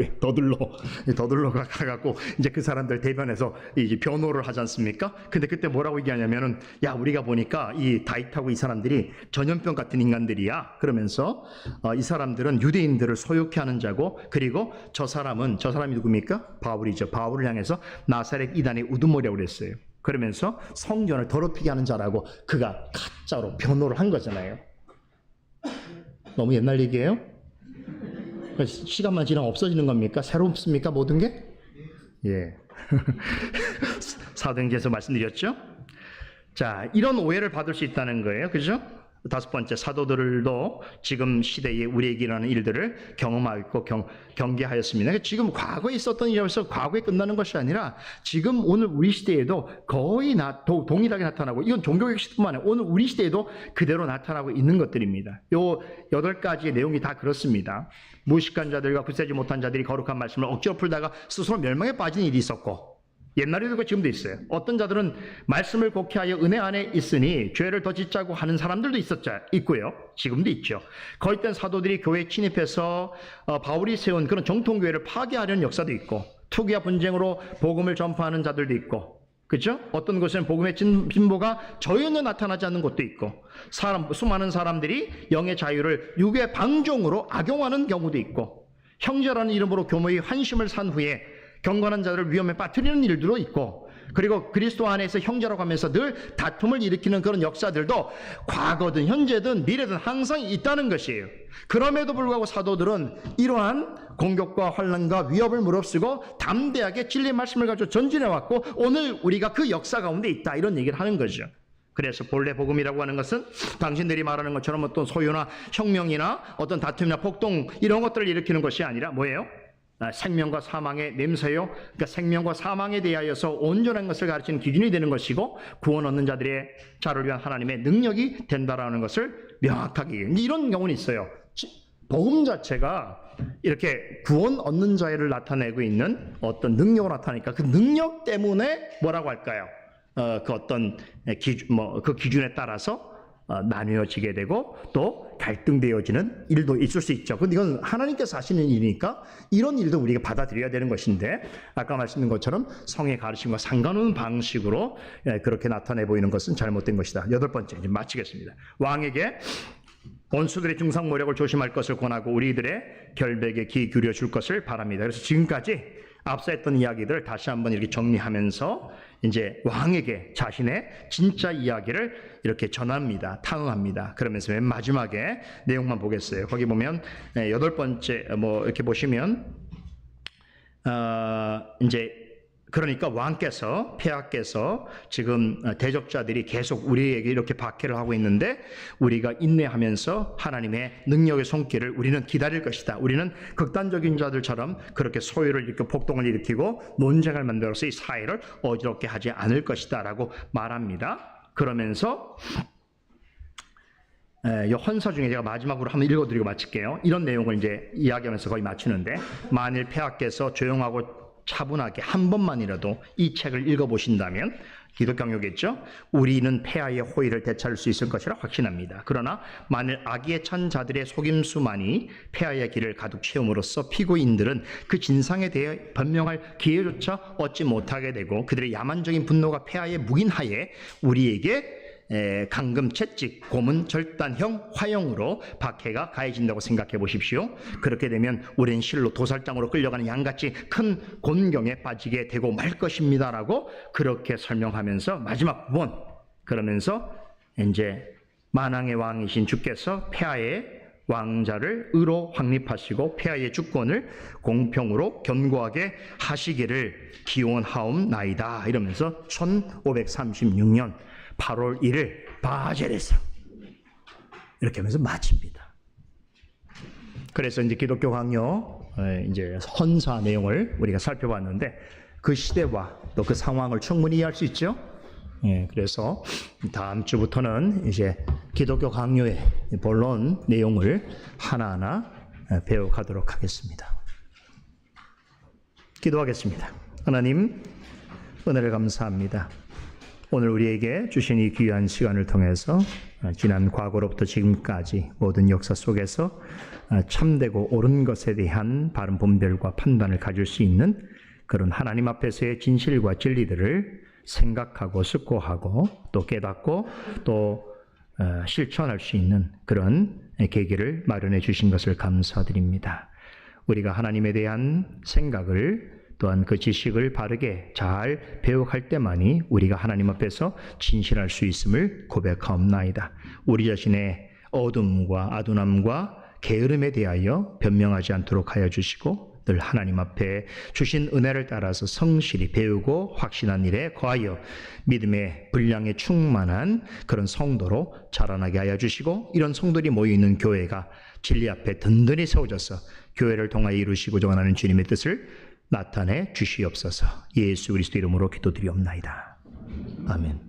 Speaker 1: 더둘러가 가갖고 이제 그 사람들 대변해서 이제 변호를 하지 않습니까? 근데 그때 뭐라고 얘기하냐면은 야, 우리가 보니까 이 다윗하고 이 사람들이 전염병 같은 인간들이야. 그러면서 이 사람들은 유대인들을 소욕해 하는 자고, 그리고 사람이 누굽니까? 바울이죠. 바울을 향해서 나사렛 이단의 우두머리라고 그랬어요. 그러면서 성전을 더럽히게 하는 자라고 그가 가짜로 변호를 한 거잖아요. 너무 옛날 얘기예요? 시간만 지나면 없어지는 겁니까? 새롭습니까? 모든 게? 예. 사도행전에서 말씀드렸죠. 자, 이런 오해를 받을 수 있다는 거예요. 그죠? 다섯 번째, 사도들도 지금 시대에 우리에게 일어나는 일들을 경험하고 경계하였습니다. 지금 과거에 있었던 일이라서 과거에 끝나는 것이 아니라 지금 오늘 우리 시대에도 거의 동일하게 나타나고, 이건 종교개혁 시대뿐만 아니라 오늘 우리 시대에도 그대로 나타나고 있는 것들입니다. 요 8가지의 내용이 다 그렇습니다. 무식한 자들과 굳세지 못한 자들이 거룩한 말씀을 억지로 풀다가 스스로 멸망에 빠진 일이 있었고, 옛날에도 그렇고 지금도 있어요. 어떤 자들은 말씀을 곡해하여 은혜 안에 있으니 죄를 더 짓자고 하는 사람들도 있고요. 지금도 있죠. 거짓된 사도들이 교회에 침입해서 바울이 세운 그런 정통교회를 파괴하려는 역사도 있고, 투기와 분쟁으로 복음을 전파하는 자들도 있고, 그렇죠? 어떤 곳에는 복음의 진보가 전혀 나타나지 않는 곳도 있고, 수많은 사람들이 영의 자유를 육의 방종으로 악용하는 경우도 있고, 형제라는 이름으로 교모의 환심을 산 후에 경건한 자들을 위험에 빠뜨리는 일들도 있고, 그리고 그리스도 안에서 형제라고 하면서 늘 다툼을 일으키는 그런 역사들도 과거든 현재든 미래든 항상 있다는 것이에요. 그럼에도 불구하고 사도들은 이러한 공격과 환난과 위협을 무릅쓰고 담대하게 진리의 말씀을 가지고 전진해왔고, 오늘 우리가 그 역사 가운데 있다, 이런 얘기를 하는 거죠. 그래서 본래 복음이라고 하는 것은 당신들이 말하는 것처럼 어떤 소요나 혁명이나 어떤 다툼이나 폭동 이런 것들을 일으키는 것이 아니라 뭐예요? 생명과 사망의 냄새요. 그러니까 생명과 사망에 대하여서 온전한 것을 가르치는 기준이 되는 것이고, 구원 얻는 자를 위한 하나님의 능력이 된다라는 것을 명확하게, 이런 경우는 있어요. 복음 자체가 이렇게 구원 얻는 자를 나타내고 있는 어떤 능력으로 나타나니까 그 능력 때문에 뭐라고 할까요? 그 어떤 그 기준에 따라서 나뉘어지게 되고 또 갈등되어지는 일도 있을 수 있죠. 근데 이건 하나님께서 하시는 일이니까 이런 일도 우리가 받아들여야 되는 것인데, 아까 말씀드린 것처럼 성의 가르침과 상관없는 방식으로 그렇게 나타내 보이는 것은 잘못된 것이다. 8번째, 이제 마치겠습니다. 왕에게 원수들의 중상모략을 조심할 것을 권하고 우리들의 결백에 귀 기울여 줄 것을 바랍니다. 그래서 지금까지 앞서 했던 이야기들을 다시 한번 이렇게 정리하면서 이제 왕에게 자신의 진짜 이야기를 이렇게 전합니다. 탕후합니다. 그러면서 맨 마지막에 내용만 보겠어요. 거기 보면 8번째 이렇게 보시면 이제 그러니까 왕께서, 폐하께서 지금 대적자들이 계속 우리에게 이렇게 박해를 하고 있는데 우리가 인내하면서 하나님의 능력의 손길을 우리는 기다릴 것이다. 우리는 극단적인 자들처럼 그렇게 소요를 일으키고 폭동을 일으키고 논쟁을 만들어서 이 사회를 어지럽게 하지 않을 것이다 라고 말합니다. 그러면서 이 헌서 중에 제가 마지막으로 한번 읽어드리고 마칠게요. 이런 내용을 이제 이야기하면서 거의 마치는데, 만일 폐하께서 조용하고 차분하게 한 번만이라도 이 책을 읽어보신다면, 기독교겠죠? 우리는 폐하의 호의를 되찾을 수 있을 것이라 확신합니다. 그러나 만일 악의에 찬 자들의 속임수만이 폐하의 길을 가득 채움으로써 피고인들은 그 진상에 대해 변명할 기회조차 얻지 못하게 되고, 그들의 야만적인 분노가 폐하에 묵인하에 우리에게 강금, 채찍, 고문, 절단형, 화형으로 박해가 가해진다고 생각해 보십시오. 그렇게 되면 우리는 실로 도살장으로 끌려가는 양같이 큰 곤경에 빠지게 되고 말 것입니다라고 그렇게 설명하면서 마지막 부분, 그러면서 이제 만왕의 왕이신 주께서 폐하의 왕자를 의로 확립하시고 폐하의 주권을 공평으로 견고하게 하시기를 기원하옵나이다, 이러면서 1536년 8월 1일 바젤에서 이렇게 하면서 마칩니다. 그래서 이제 기독교 강요 이제 헌사 내용을 우리가 살펴봤는데, 그 시대와 또 그 상황을 충분히 이해할 수 있죠. 그래서 다음 주부터는 이제 기독교 강요의 본론 내용을 하나하나 배워가도록 하겠습니다. 기도하겠습니다. 하나님, 은혜를 감사합니다. 오늘 우리에게 주신 이 귀한 시간을 통해서 지난 과거로부터 지금까지 모든 역사 속에서 참되고 옳은 것에 대한 바른 분별과 판단을 가질 수 있는 그런 하나님 앞에서의 진실과 진리들을 생각하고 숙고하고 또 깨닫고 또 실천할 수 있는 그런 계기를 마련해 주신 것을 감사드립니다. 우리가 하나님에 대한 생각을 또한 그 지식을 바르게 잘 배워갈 때만이 우리가 하나님 앞에서 진실할 수 있음을 고백하옵나이다. 우리 자신의 어둠과 아둔함과 게으름에 대하여 변명하지 않도록 하여 주시고, 늘 하나님 앞에 주신 은혜를 따라서 성실히 배우고 확신한 일에 거하여 믿음의 분량에 충만한 그런 성도로 자라나게 하여 주시고, 이런 성도들이 모여있는 교회가 진리 앞에 든든히 세워져서 교회를 통하여 이루시고자 원하는 주님의 뜻을 나타내 주시옵소서. 예수 그리스도 이름으로 기도드리옵나이다. 아멘.